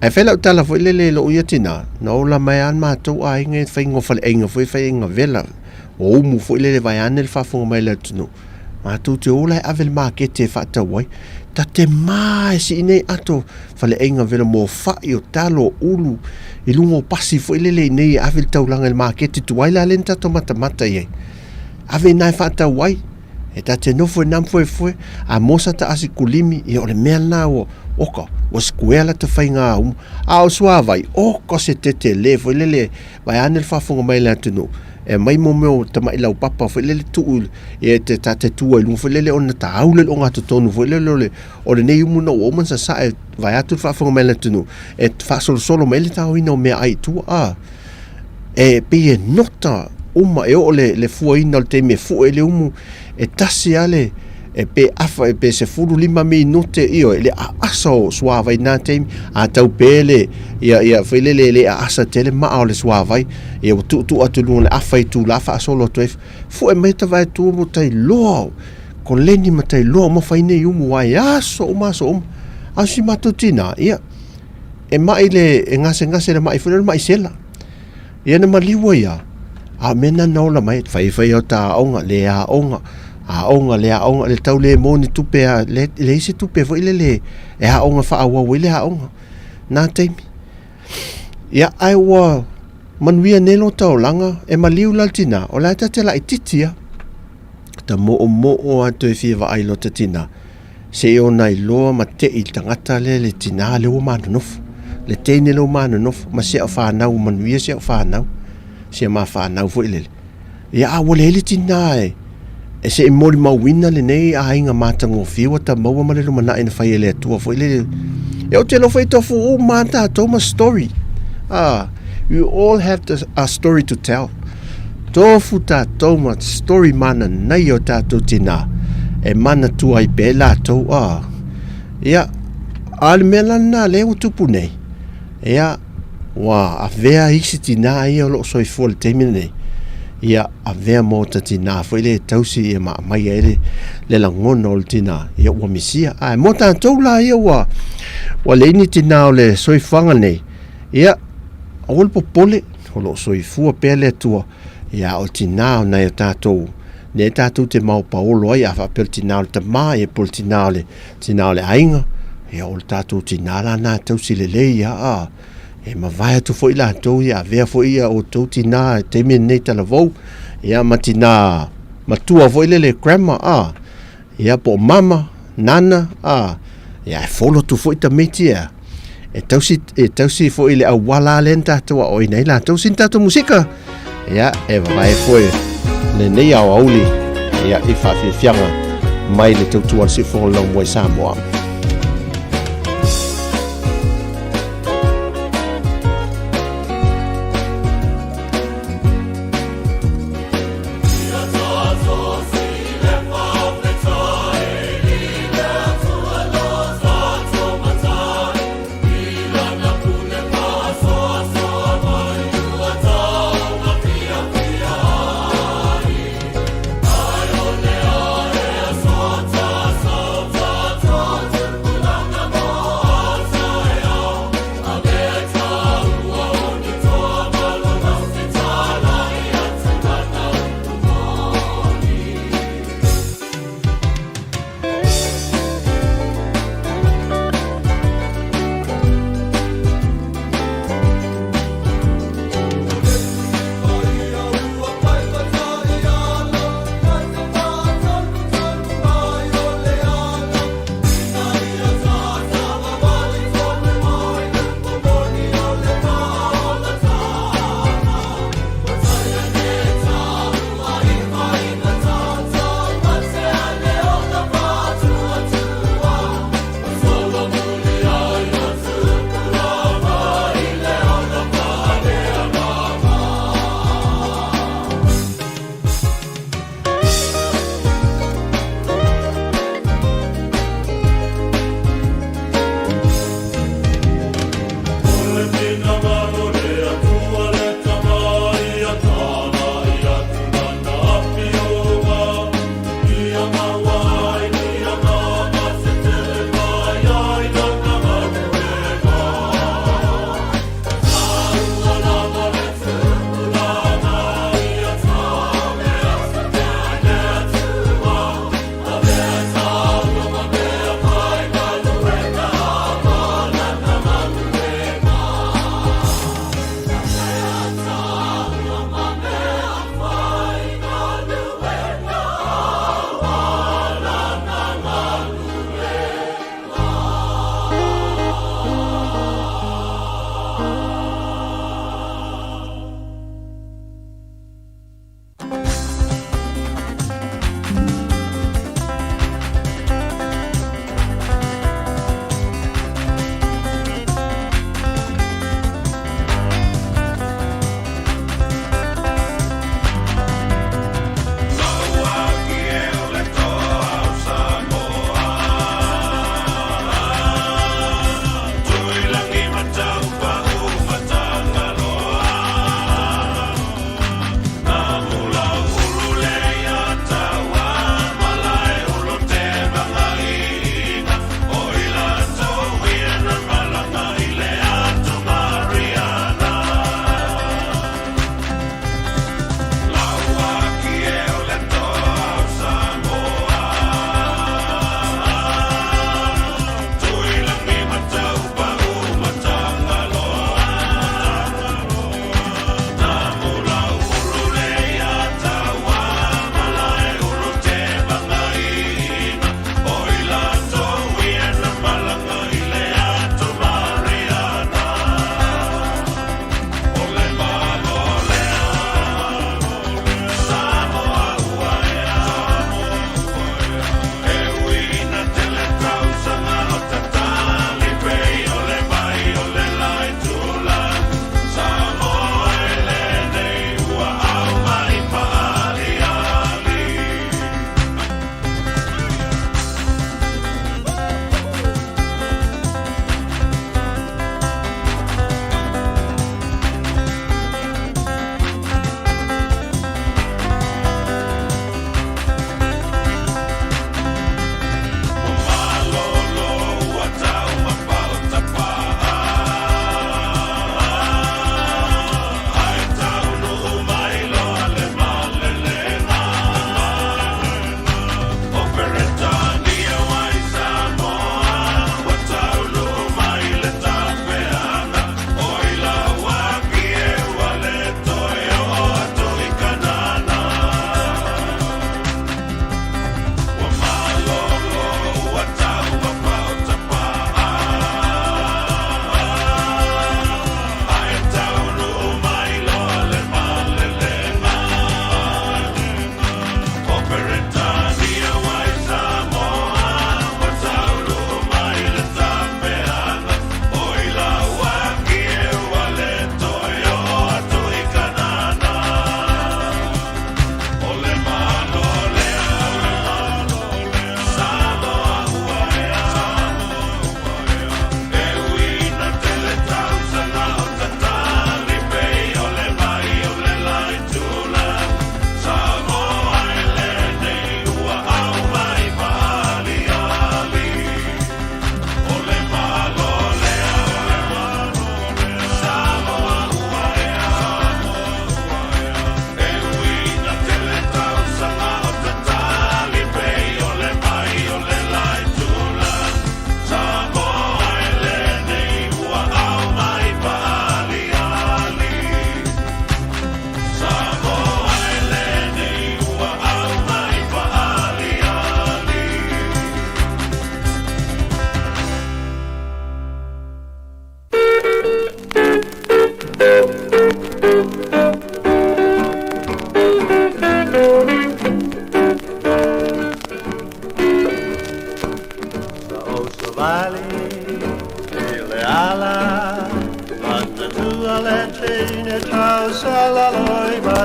Speaker 2: Ai whela o tala fo ile lo ia tina. Na ola mai an mātou a inga e whaingo whale inga fo i whainga vela. O umu fo ile le vai ane le whafunga mai le tunu. Mātou te ola e avel mākete e whaatawai. Ta te mai si inei ato whale inga vela mō whai o talo ulu i lungo pasi fo ilele nei avel taulanga le mākete tuwaila alen tato mata iei. ave nai whaatau ai, e ta te nofo e namfoe a mosa ta asi kulimi i o le mea na o oka, o skuela te whai ngā a o sua vai, oko se te le, foi lele, vai ane le whafunga mai le atunu, e mai mo meo ta mai lau papa, foi lele tuu, e te tua ilunga, foi lele ona ta aule o ngā tutonu, foi lele o le nei umuna o oman sa e vai atu le whafunga mai le atunu, e whaasolo solo mai le tau ina o mea ai tua, e pe e nota, uma e o le fua ina le te me fua e le umu, e tasi ale, e pe afa e pe se furu 5 minute io le asa o suavai nā teimi a tau pele ia whailele le asa tele maa o le suavai ia o tu atu lunga le afa i tu la fa asolo tu e fu e meita vai tu mo tai loa ko leni ma tai loa ma whaine i umu wai aso umaso asi matutina ia e mai le e ngase le mai fulele mai sela ia na maliwa ia a mena naula mai whai o ta aonga le a aonga le tau le moni tupe a le isi tupe fo ile e aonga wha awa wile aonga nā teimi ia aiwa manuia nelo tau langa e maliu laltina o la te la ititia ta mo o atu e whiwa ailo te tina se o nai loa ma te i tangata le tina le o manu nofu le teine le o manu nofu ma se o whanau manuia se o whanau se ma whanau fo ile ia awa le tina e se mori mawina le nei a inga matango fiwa ta maua ma le lumana ina whai ele atua fo ile e o te lo whai tofu o mata toma story you all have a story to tell tofu ta toma story mana nei o tatou tina e mana tua i pe latou ia ale mela na le o tupu nei ia wa a vea isi tina ia o lo soifua le teimina nei ia a vea mo ta tina fo ile tausi ia mai ele le langona o le tina ia ua misia mo tatou la ia wa leini tina o le soifanga nei ia o le popole o lo soifua pe le atua ia o tina o nei o tatou ne tatou te mau paolo ai a whapel tina o le tama ia pol tina o le ainga ia o le tatou tina la na tausi le ia e ma vai atu foi la to ia vea foi ia o to tina te mene tala vou ia matina matua foi le grandma ia po mama nana ia folo tu foi ta metia e tausi foi le awala lenta to o ina la to sinta to musika ia e vai foi le nei au auli ia i fa fianga mai le tu si fo long way Samoa.
Speaker 4: Tautua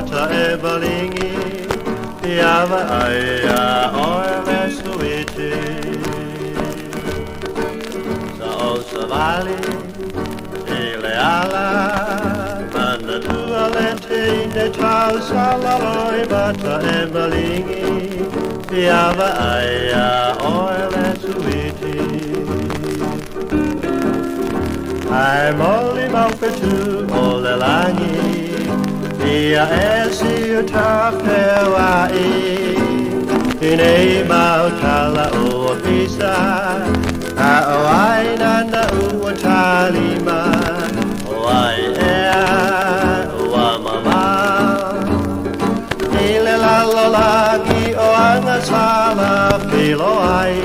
Speaker 5: bata e balingi Iava aia oe vestuiti Sa o sa vali Ile ala Manda tua lente ine tau salaloi bata e balingi Iava aia oe vestuiti I'm only maupetu o le langi Ia esi o tawhewai Inei mautala o pisa A o ai nana ua talima O ai ea ua mama Ile lalo langi o anga sala pilo ai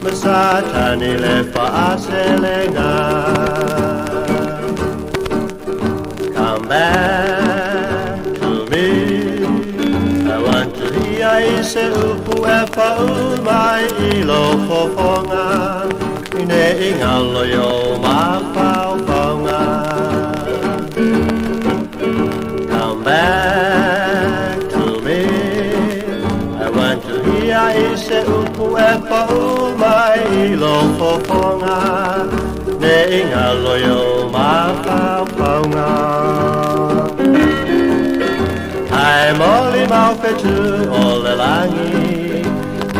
Speaker 5: Masatani le faaselenga Come back to me I want to hear ise upu e mai ilo fofonga Ine ingalo yo mawhawhaunga Come back to me I want to hear ise upu e mai ilo fofonga Ne ingalo yo mawhawhaunga I'm only maupetu o le langi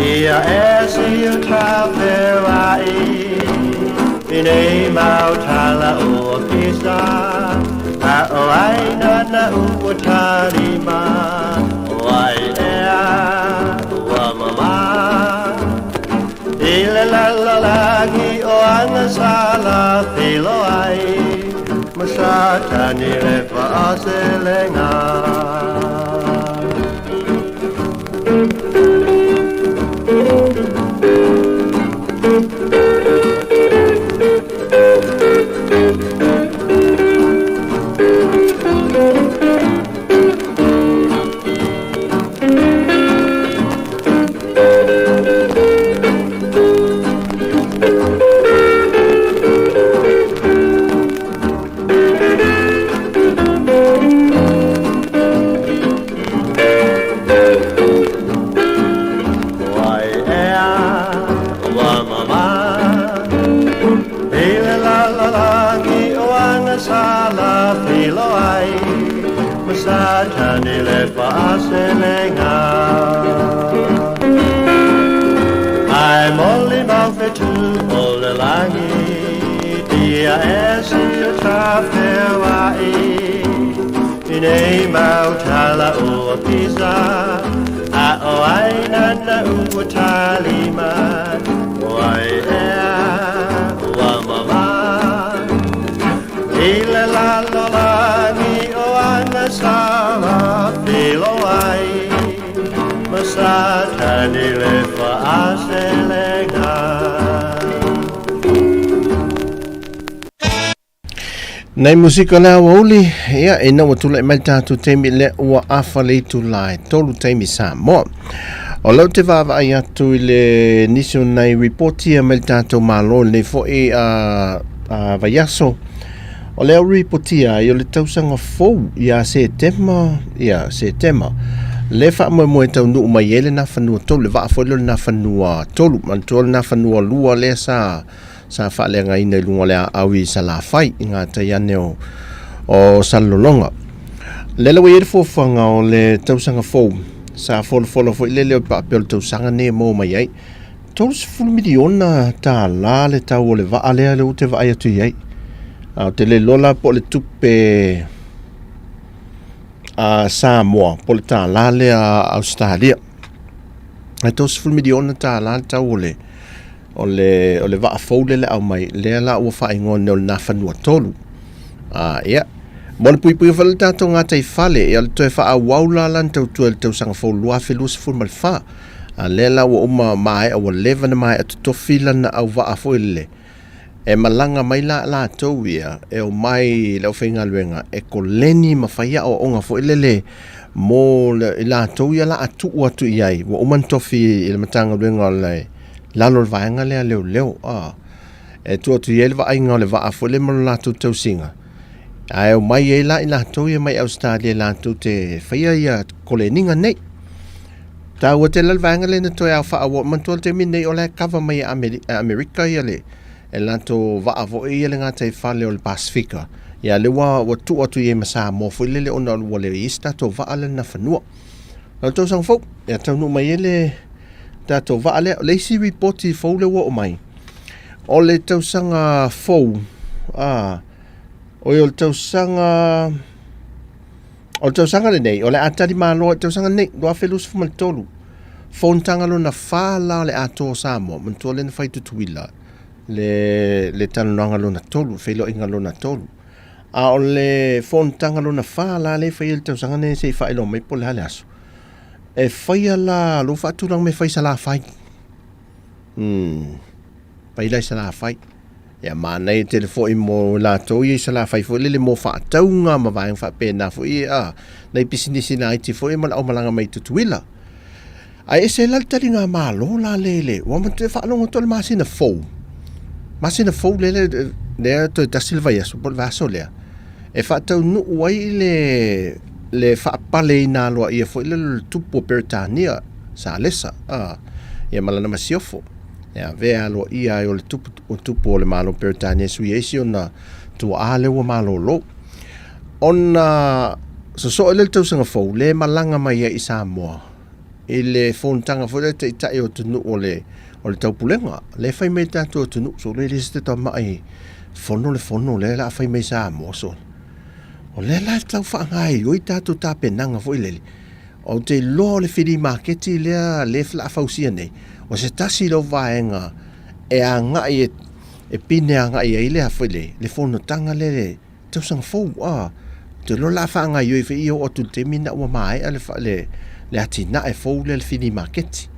Speaker 5: Ia esi o tawhewai Inei mautala o pisa A o ai nana ua tarima O ai ea ua mama Ile lalalagi o anga sala pilo ai Masatani le faaselenga I'm only maupetu o le langi Ia esi o tawhewai Inei mautala o pisa A o ai nana ua talima O ai ea ua mama Ile lalolangi o anga sama pilo ai Masatani le faaselenga
Speaker 2: Nei musika la wauli ia e na watula mai tatu temi le ua afa le tu lai tolu temi Samoa. O lau te vava ai atu i le nisio nei reporti a mai tatu malo le fo e a vaiaso. O leo reportia i o le tausanga fou ia se tema le fa mo tau nu mai ele na fanua tolu le va fo le na fanua tolu man tolu na fanua lua le sa fa le ngai nei lunga le awi sa la fai inga ta yane o salolonga le le we fo fanga o le tausanga fou sa fo fo le pa pel tausanga ne mo mai ai tos ful miliona ta la le tau le va ale le te va ai tu ai a te le lola po le tupe a Samoa po le ta la le a Australia ai tos ful miliona ta la tau o le va fole le au mai le la o fa ingo no na fanua tolu ia mo le pui fal ta to nga tai fale ia le to fa a waula lan tau tu tau sanga fo lua felus fu mal fa le la o ma mai o le van mai at to filan au va fole e malanga mai la to ia e o mai le finga luenga e ko leni ma faia o onga fo le mo la to ia la atu iai o man to fi le matanga luenga le lalo vaenga leo e tu yel va inga le va fo le mo la tu singa Ai o mai e la i lātou ia mai Australia lātou te whaia ia kole ninga nei. Tā ua te lalvanga le na toi au wha awa mantua te minei o le kawa mai Amerika ia le. E lātou wa avo ia le ngā te whale o le Pasifika. Ia le wa tu atu i e masa mo fo le ona o le ista to wa ale na whanua. Nau tau sang fau, ia tau nu mai ele tātou wa ale le si reporti fau le wa o mai. O le tau sanga fau, o le tau sanga le nei, o le atari malo tau sanga nei, doa felus fumaltolu. Fon tanga lo na fala le ato Samoa, mantua le na fai tutuila. Le tanonanga lo na tolu, felo inga lo na tolu. A o le fon tanga lo na fala le fai le tau sanga nei se fai lo mai po le hale aso. E fai ala, lo fa turang me fai sala fai. Fai lai sala fai. Ia mana i telefoi mo lātou i sala fai fo lele mo whaataunga ma vaeng whapena fo i nei pisinisi na iti fo i o malanga mai tutuila. Ai e se laltari ngā mālo la lele, wa ma te whaalonga tole masina fau. Masina fau lele, lea to ta silva yasu, pol vaso lea. E whaatau nu uai le whaapale i nā loa ia fo i le tupo Peritania sa lesa. Ia malana masiofo. Ya vea lo ia o le tupu o le malo Peritania sui eisi ona tua ale ua malo lo. Ona so ele tau sanga fau le malanga mai i Samoa. I le fontanga fo le te itai o tunu o le tau pulenga. Le fai mei tatu o tunu so le liste ta mai fono le la fai mei Samoa so. O le la tau whaangai o i tatu ta penanga fo i lele. O te lo le whiri marketi le fla fausia nei. O se tasi lo vaenga e a ngai e pine a ngai e ile a whele le whono tanga le tau sang fau te lo la whaanga i oi i o tu te mina ua mai le ati na e fau le whini marketi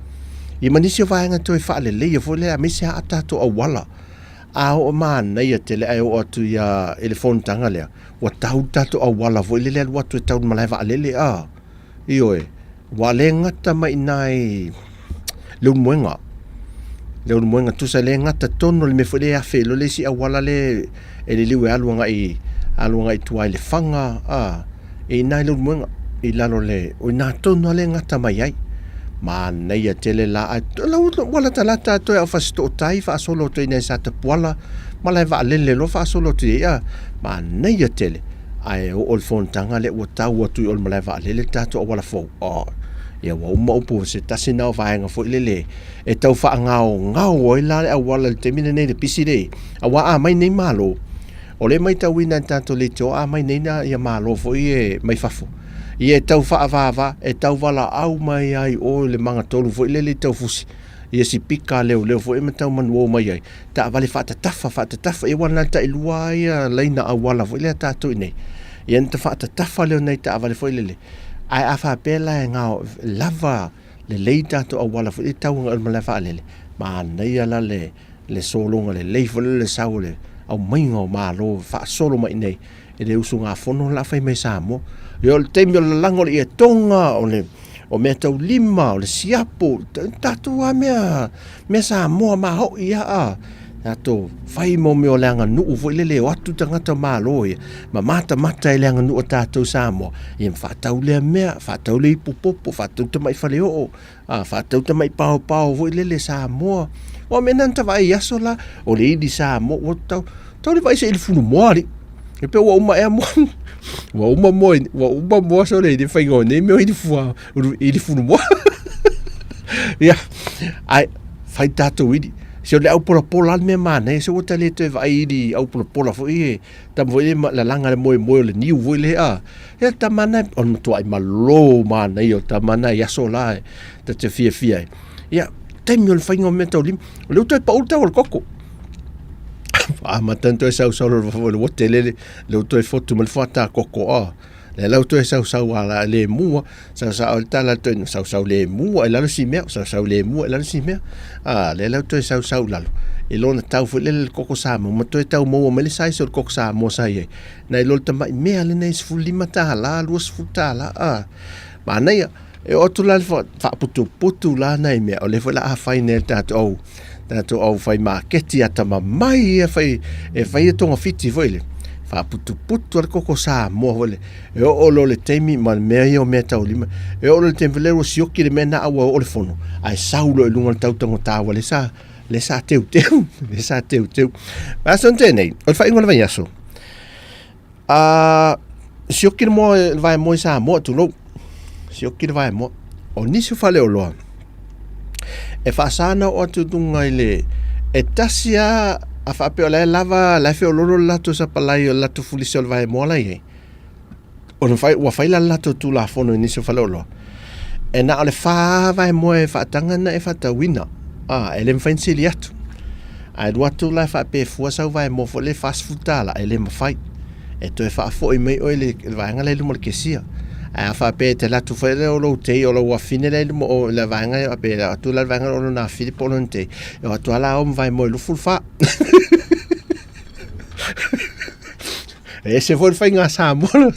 Speaker 2: i manisi o vaenga toi whaale le i whole a misi a atato a wala a o maana i a tele ai o atu i a le whono tanga lea wa tau tato a wala whole le watu e tau malai vaalele i oe wa le ngata mai nai Leun moenga tusa le ngata tono le me fo le afe lo le si awala le e le liwe aluanga i tuai le fanga e nai leun moenga i lalo le o na tono le ngata mai ai ma nei a tele la wala talata to e fasto tai fa solo to nei sa te pola ma le va le lo fa solo to ia ma nei a tele ai o fontanga le o tau tu o le va le tato o wala fo ia wa uma upu se tasi nao vaenga fo ilele e tau wha ngao i lale a wala te mina nei le pisi rei a wa mai nei malo o le mai tau ina tato le teo mai nei na ia malo fo i e mai fafo i e tau wha avava e tau wala au mai ai o le manga tolu fo ilele tau fusi ia si pika leo fo e matau manuo mai ai ta vale wha tafa e wana ta ilua ia leina a wala fo ilele tato i nei ia nta wha tafa leo nei ta vale fo ilele ai afa pela e ngao lava le leita to a wala fu tau ngal malafa lele ma nei ala le solonga le leifo le saule au maingo malo fa solo mai nei e le usunga fono la fai me Samoa yo le temio la lango le tonga o me tau lima o le siapo Tautua me Samoa ma ho ia Ato fai mo me o leanga nuu fo ilele o atu tangata malo ma mata e leanga nuu o tātou Samoa i whatau lea mea, whatau le ipupopo, whatau tamai whaleo whatau tamai pao fo ilele Samoa o me nanta vai aso la o le idi Samoa o tau le vai se ili funu moari e pe wa uma e mo wa uma mo so le idi whaingo ne me o ili funu moa ia ai fai tātou idi se le au pola me mana se o tale te vai di au pola fo tam voi la langa le mo le niu voi le e tamana on to ai malo mana io tamana ya sola te fia ya temio le faingo meto lim le to pa ulta o coco ma tanto e sau le tele le to e foto me fata coco le lau to e sau ala le mua sau tala to sau le mua e la si me sau le mua e la si me le lau to e sau lalo e lona tau fo le koko Samoa ma to e tau mo me le sai so koko Samoa sai na lo ta mai me ale nei sfuli mata la lu sfuta la ma nei e o tu la fa putu la nei me o le fo la fa nei tato au fai marketi ata mai e fai tonga fiti foi putu al koko Samoa wale e o lo le teimi ma mea i o mea tau lima e o le tempe lero sioki le mea na awa o le fono ai saulo e lunga le tau tango tawa le sa teu ma son tenei o le wha ingola vai aso sioki le mo le vai mo i Samoa tu lo sioki le vai mo o nisi whale o loa e whaasana o atu dunga i le e tasia a whape o lai lava lai feo loro lato sa palai o lato fulisi o le vai mo lai e o na ua whaila lato tu la fono i nisi whale o loa e na o le wha vai mo e whaatanga na e whatawina e le mwhainsili atu ai rua tu lai whape fua sau vai mo fo le fast food tala e le mawhai e to e whaafo i mei o le vaenga le lumo le kesia a whape te latu whaere o lo te o lo wafine le lumo o le vaenga a pe tu la vaenga o lo na Filipo lo te e o atu ala o mwai mo i lufu wha e se foi whainga Samoa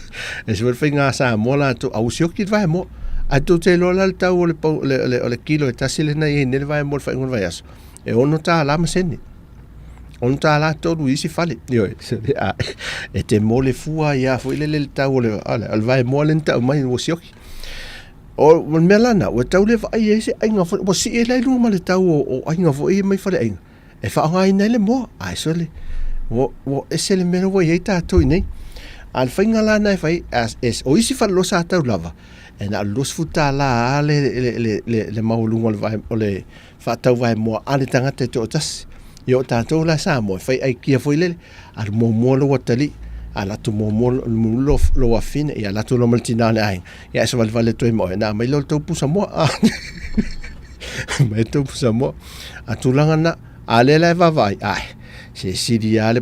Speaker 2: e se foi whainga Samoa la tu au sioki vai mo a tu te lo la tau o le kilo e tasile na i nere vai mo le whaingon vai aso e ono ta ala maseni on ta la todo isi fale yo e te mole fua ia foi le tau le al vai mo le tau mai o sioki o melana o tau le vai ese ai nga fo si e le lu ma le tau o ai nga fo e mai fale ai e fa nga ina le mo ai so le o ese le meno voi ta to nei al fainga la na fai as o isi fale lo sa tau lava e na los futa la le maulunga le vai o le fa tau vai mo ale tanga te to tas yo tātou la Samoa fai ai kia foi lele al momo lo watali ala tu momo lo wafine ia la tu lo maltina le ai ia se vale toi mo na mai lo to pusa mo mai to pusa mo atulanga na ale la va vai ai se siriale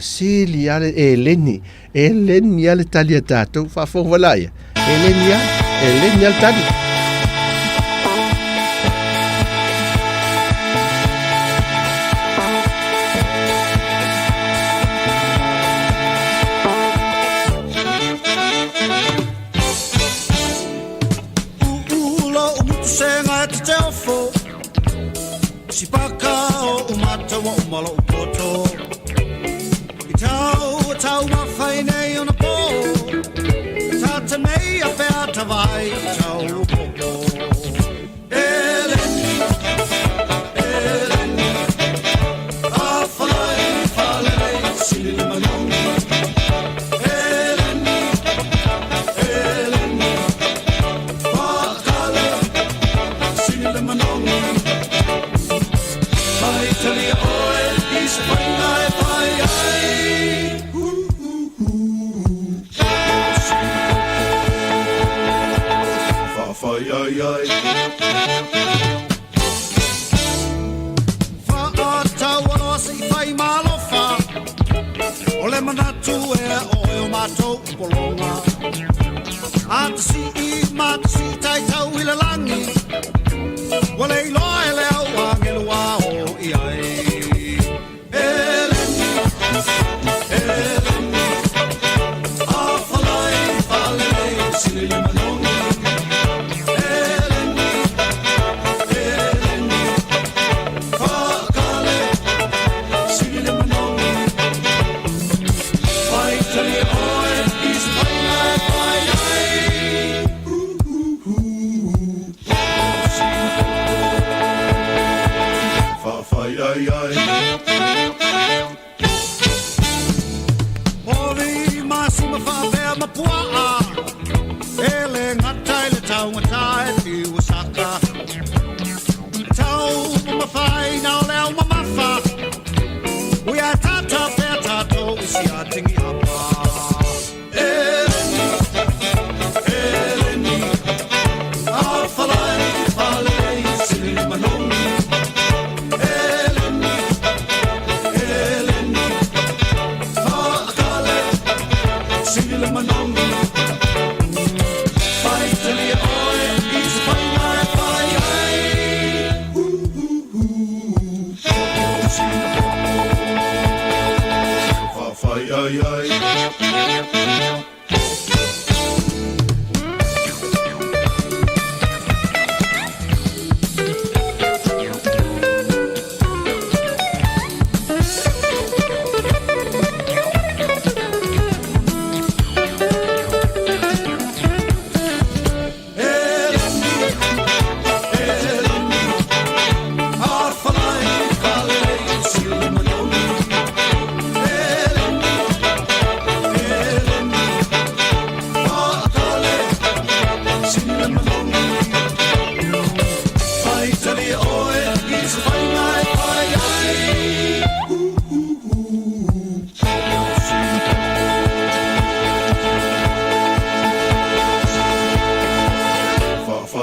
Speaker 2: siriale eleni ale talia tātou fa fo valaia eleni al tali
Speaker 3: Si paka o umata wa umalo upoto I tau mawhai nei o na po Tata nei a whea tawai I tau upoto Eleni A whalai sili manongi Eleni Whakale sili manongi Tali oil is fine ai fa ai fa atawa si fai malofa ole manatu e o mato polonga at si tai tau ilalangi wale loe leo wangel wao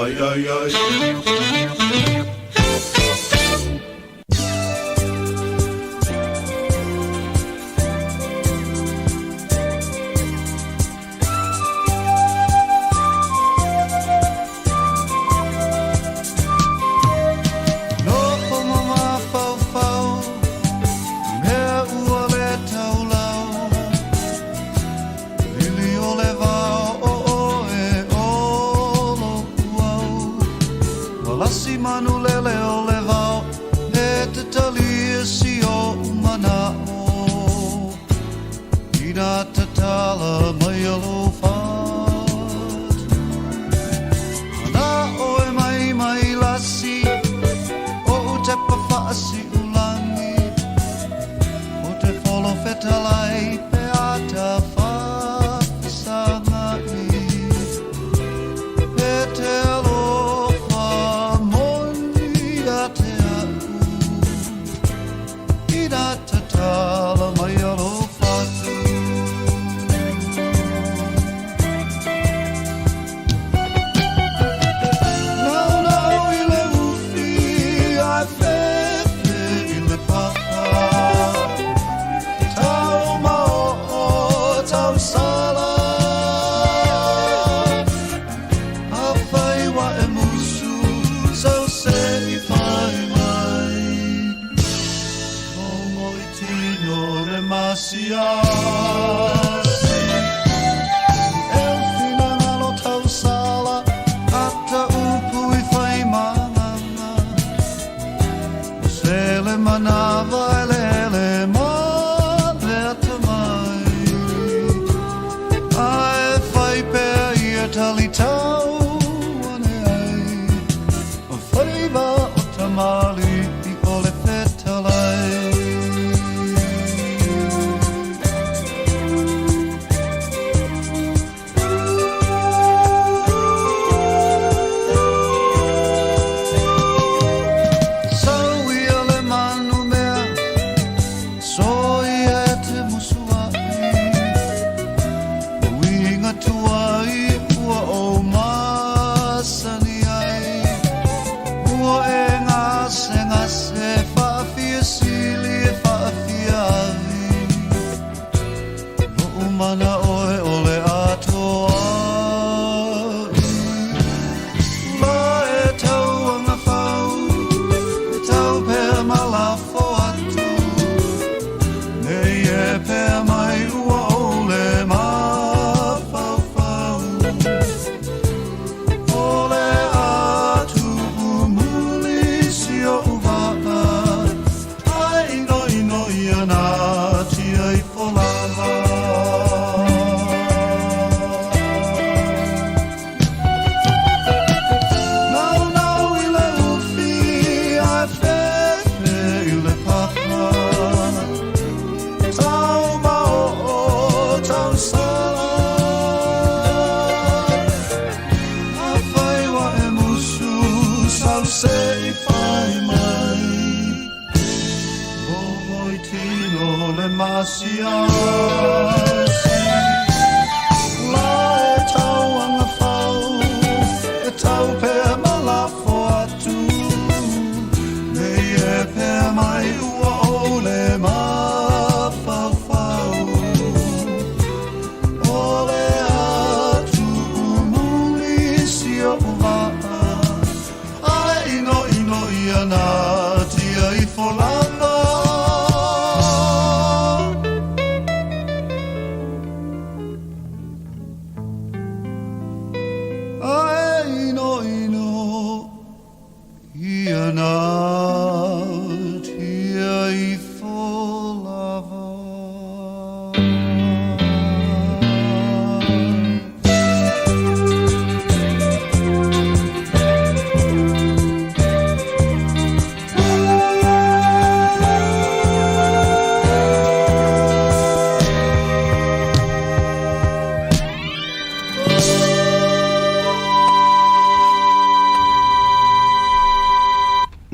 Speaker 1: Oi, oi, oi.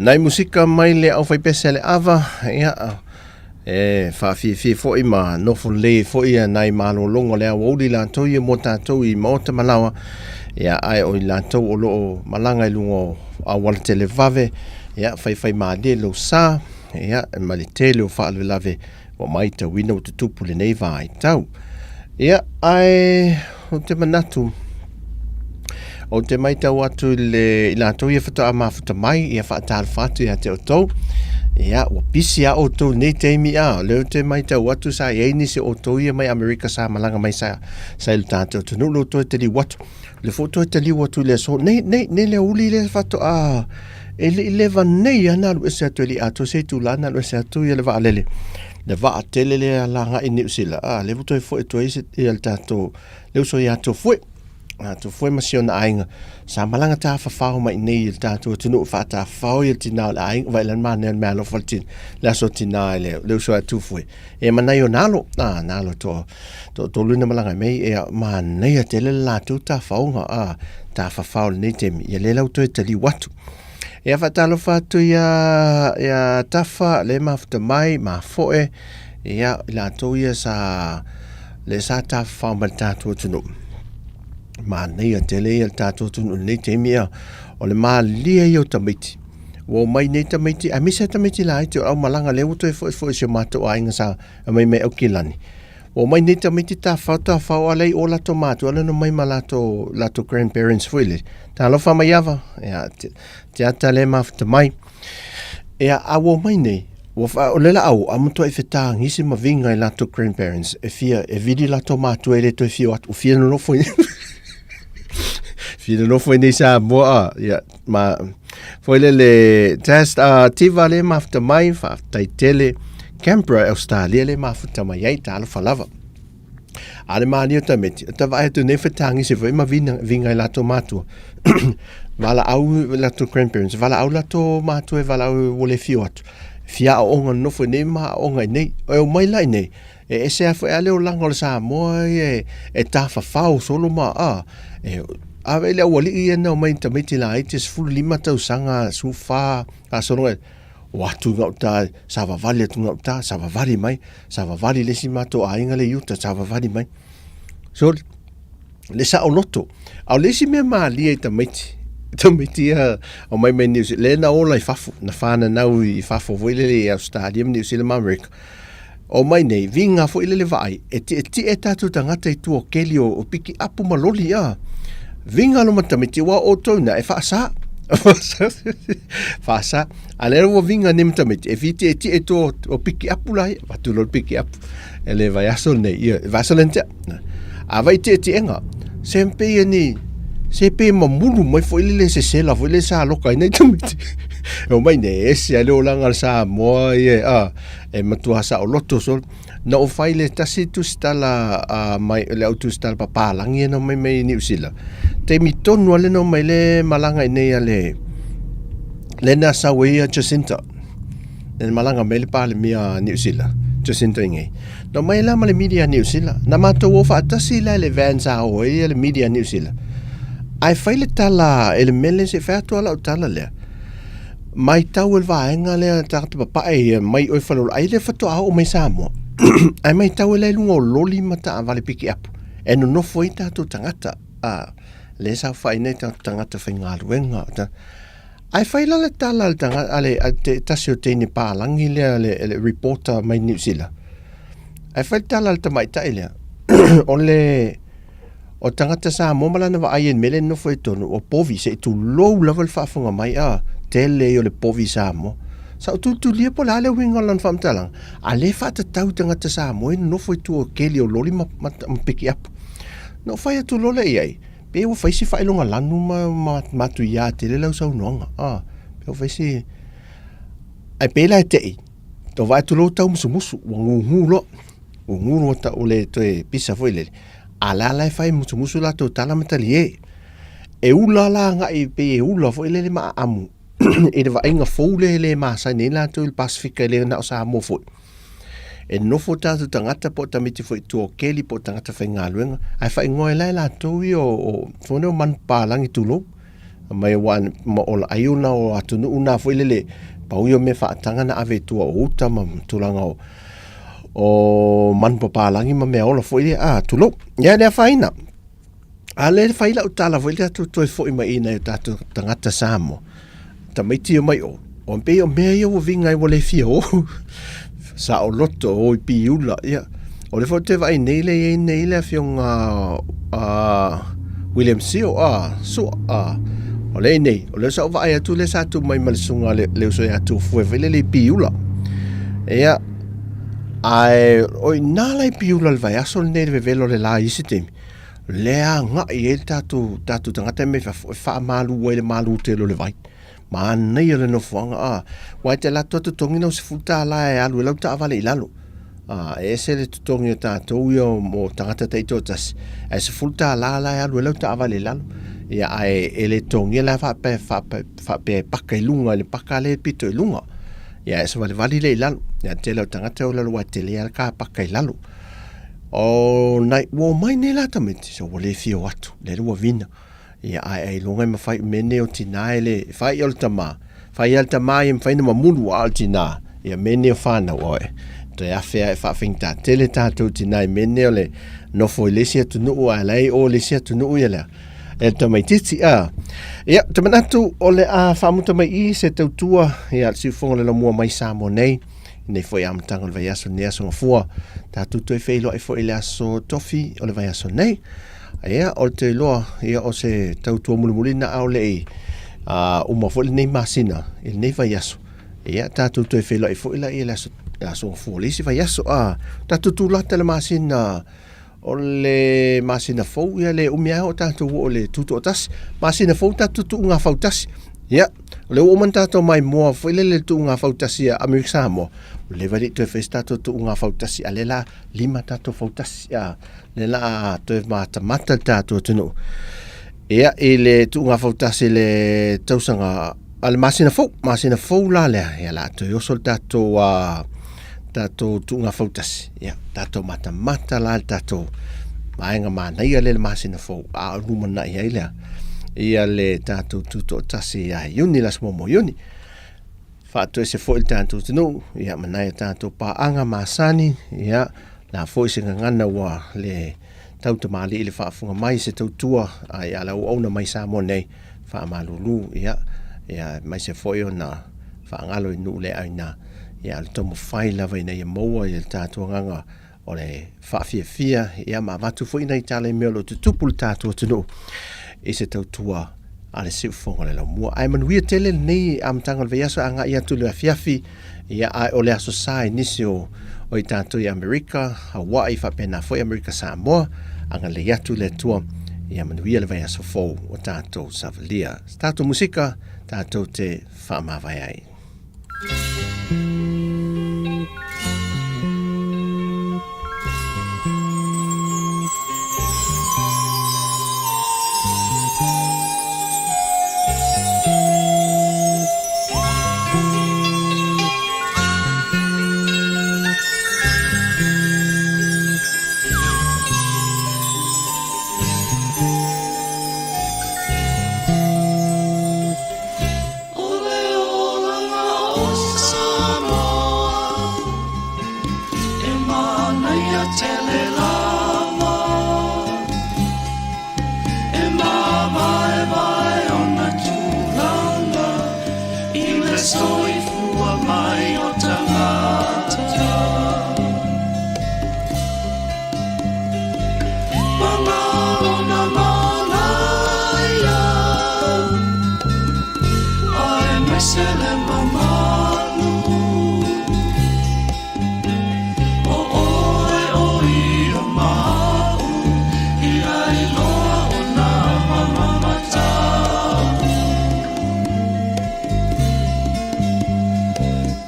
Speaker 2: Nai musika mai le au fai pese le ava ia fa fi fo i ma no fo le fo ia nai malo longo le au di la to i mo tatou i mo te malawa ia ai o latou o loo malanga I lungo a wala tele vave ia fai ma le lo sa ia ma le tele o fa le lave o mai ta wina o tupu le nei vai tau ia ai o te manatu o te mai tau atu le latou ia fata ma fata mai ia fa tal fatu ia te o tau ia o pisi a o tau nei te mi a le te mai tau atu sa ia ni se o tau ia mai Amerika sa malanga mai sa il tātou tunu lo to te li watu le foto te li watu le so nei le uli le fatu a ele va nei ana lo se tu li ato se tu lana lo se tu ia le va lele le va tele le la nga ini usila le foto fo to ise il tātou le so ia to fo tu foi masiona ainga sa malanga ta fa fa mai nei il tatu tunu fa ta fa il tina la ainga vai lan man el malo faltin la so tina le so tu foi e manai nalo nalo to luna malanga mai e man nei te le la tu ta fa nga ta fa nei te mi le la to te li watu e fa ta lo fa tu ya ta fa le mafta mai ma fo ya la to ya sa le sa ta fa mal tatu tunu ma nei a tele il tātou tunu nei te mea o le maa lia i o tamiti o mai nei tamiti a misa tamiti la ite o au malanga leo to e fo se mato a inga sa a mai mai au kilani o mai nei tamiti ta whau alei o lato mato ala no mai ma lato grandparents fuile ta alofa mai ava te ata le mafta mai a o mai nei o lela au amuto e feta ngisi ma vinga i lato grandparents e vidi lato mato e le to e fia o fia no fo Fina no foi nei sa moa ma foi le test tiva le mafta mai fa tai tele Canberra Australia le mafta mai ai talo falava ale mani o tameti ta vai tu ne fetangi se foi ma vinga la tomato vala au la to grandparents vala au la to mato e vala au le fiot fia o no foi nei ma o nei o mai lai nei e se foi ale o lango sa mo e ta fa solo ma ave le wali ia no mai tamiti la itis full lima tau sanga sufa a sono watu ngauta sava vale tu ngauta sava vali le simato a inga le yuta sava vali mai so le sa o loto au le si me ma li tamiti o mai news le na ola I fafu na fana nau I fafu voile le stadium New Zealand America o mai nei vinga fo ile le vai e tatu tangata I tu o keli o piki apu maloli vinga no matamiti wa o tona e fasa ale o vinga nem tamiti e viti e to o piki apu lai va tu lo piki apu ele vai aso nei va solente a vai te enga sempre ni sepe mamulu mai foi le se la foi le sa loka nei tamiti o mai nei ese ale o langa sa mo e matua sa o loto sol na o fai le tasi tu stala mai le auto stala papalangi no mai New Zealand te mi tonu ale no mai le malanga nei ale le na sa wea Jacinta le malanga mai le pale mia New Zealand Jacinta inge no mai la male media New Zealand na mato o fa tasi le vans a o le media New Zealand ai fai le tala ele mele se fato ala tala le mai tau el vaenga le tata papa mai o falo ai le fato a o mai samo ai mai tau le lungo loli mata vale piki apu e no foi tato tangata le sa fai nei tangata fai ngaluenga ai fai la le tala le tangata ale te tasio te ni palangi le reporter mai New Zealand ai fai tala le tamai ta ile o tangata sa momala na va aien mele no foi tonu o povi se tu low level fa funga mai tele o le povi sa mo sa tu lia po la le winga lan fam talang ale fa ta tau tangata sa mo no foi tu o keli o loli ma piki up no fai tu lole ai pe o fai si fai longa lanu ma tu ya tele la sa nonga pe o fai si ai pe la te to va tu lo tau musu ngulo ta o le to e pisa foi le ala fai musu la to tala matalie e ula la nga e pe ula foi le ma amu e va inga fole le ma sa ne la to il Pacific le na sa mo foi e no fota tu tangata po tamiti foi tu keli po tangata fai ngaluenga ai fai ngoi la to o fono man palangi tulo mai wan ma ola ayuna o atunu una foi le pa yo me fa tanga na ave tu o uta ma tulanga o man papalangi ma me ola foi tulo ya le faina Ale fai la utala foi le tu foi mai ina tatu tangata Samoa. Ta mai tio mai o. O pe o me o vinga i wole fio. Sa o loto o i piula ia. O le fo te vai nei le fionga William Seal so o le nei o le sa vai atu le sa tu mai malsunga le so ya tu fu le piula. Ia ai o na le piula le vai aso nei ve velo le la isitemi. Lea nga i e tatu tangata me fa malu le malu te lo le vai. Ma nei le no fuanga wai te la tu tongi no se futa la e alu lau ta vale i lalo. E se le tutongi o tātou ia mo tangata teito tas. E se futa la e alu lau ta vale i lalo. Ia ai e le tongi la fa pe paka i lunga le paka le pito i lunga. Ia e se vale le i lalo. Ia te lau tangata o lalo wai te lea ka paka i lalo. O nai wo mai ne la tamiti so wole fio atu le rua vina ia ai longa ma fai mene o tina ele fai al tama im fai na mulu al tina ia mene o fana oe te afea e fa finta tele tatu tina mene ole no foi lesia tu no ai o lesia tu no ia e tamai titi ia tamanatu ole fa muta mai I se tautua ia si fonga le mo mai Samoa nei nei foi am tangal vai aso nei aso ngafua tatu toi feilo e foi le aso tofi o le vai aso nei ia o te loa ia o se tautua mulimulina au lei uma foi nei masina il nei vai aso ia tatu toi feilo e foi la ia le aso ngafua lisi vai aso tatu tu la tele masina o le masina fou ia le umia o tatu o le tutu o tas masina fou tatu tu nga fau tas ia le o man tato mai mo foi le tu nga fautasi a Amerika Samoa le vali to festa to tu nga fautasi alela lima tato fautasi le la to mata tato tunu ia ele tu nga fautasi le tausanga al masina fou la le ia la to yo sol tato tato tu nga fautasi ia tato mata la tato mainga mana ia le masina fou lumana ia ile ia le tatu tuto tasi ia yuni las momo yuni fa to se foi tanto no ia manai tanto pa anga masani ia la foi se ngana wa le tauta mali le fa funga mai se tautua ai ala ona mai Samoa nei fa malulu ia mai se foi ona fa ngalo nu le aina ia le tomo fai la vai nei mo ia tatu nganga o le fa fia ia ma vatu foi nei tale melo tutupul tatu no e se tautua ale se fonga le mua ai man wia tele nei am tangal veaso anga ia tu le fiafi ia ai ole aso sai nisio o I tātou I Amerika Hawaii fa pena foi Amerika Samoa anga le atu le tua ia manuia le vai aso fou o tātou savalia tātou musika tātou te whaamawai ai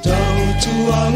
Speaker 3: Tautua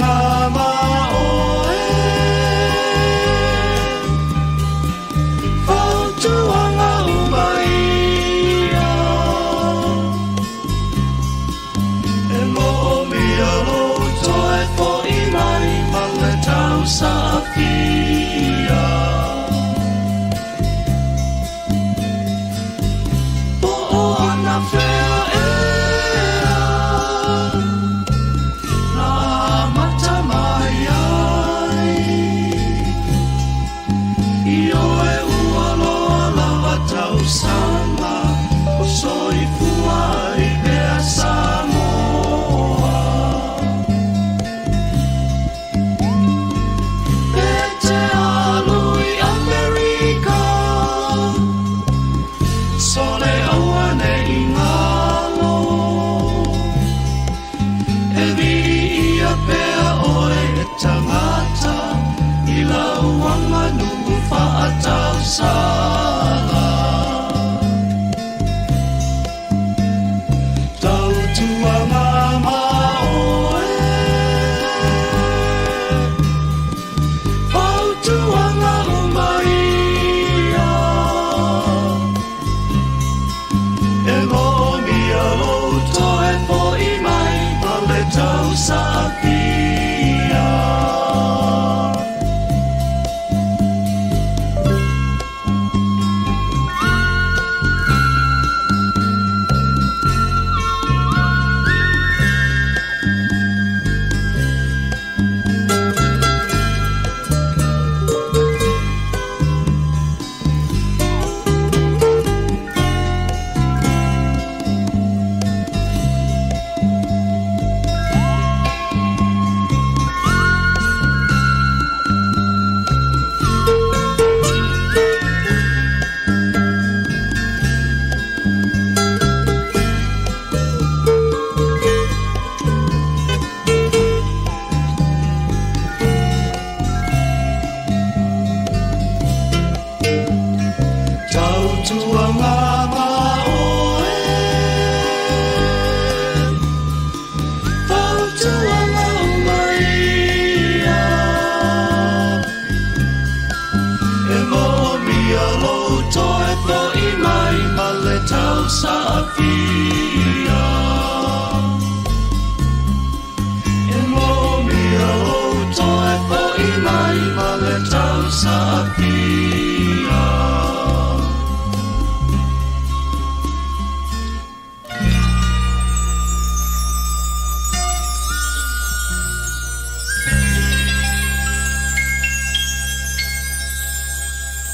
Speaker 3: tuanga maoe Fau tuanga umaia E momi a loto e po I mai Ma le tau sa pia Tuanga maoe Fau tuanga umaia E momi a loto e po I mai Ma le tau sa pia E momi a loto e po I mai Ma le tau sa pia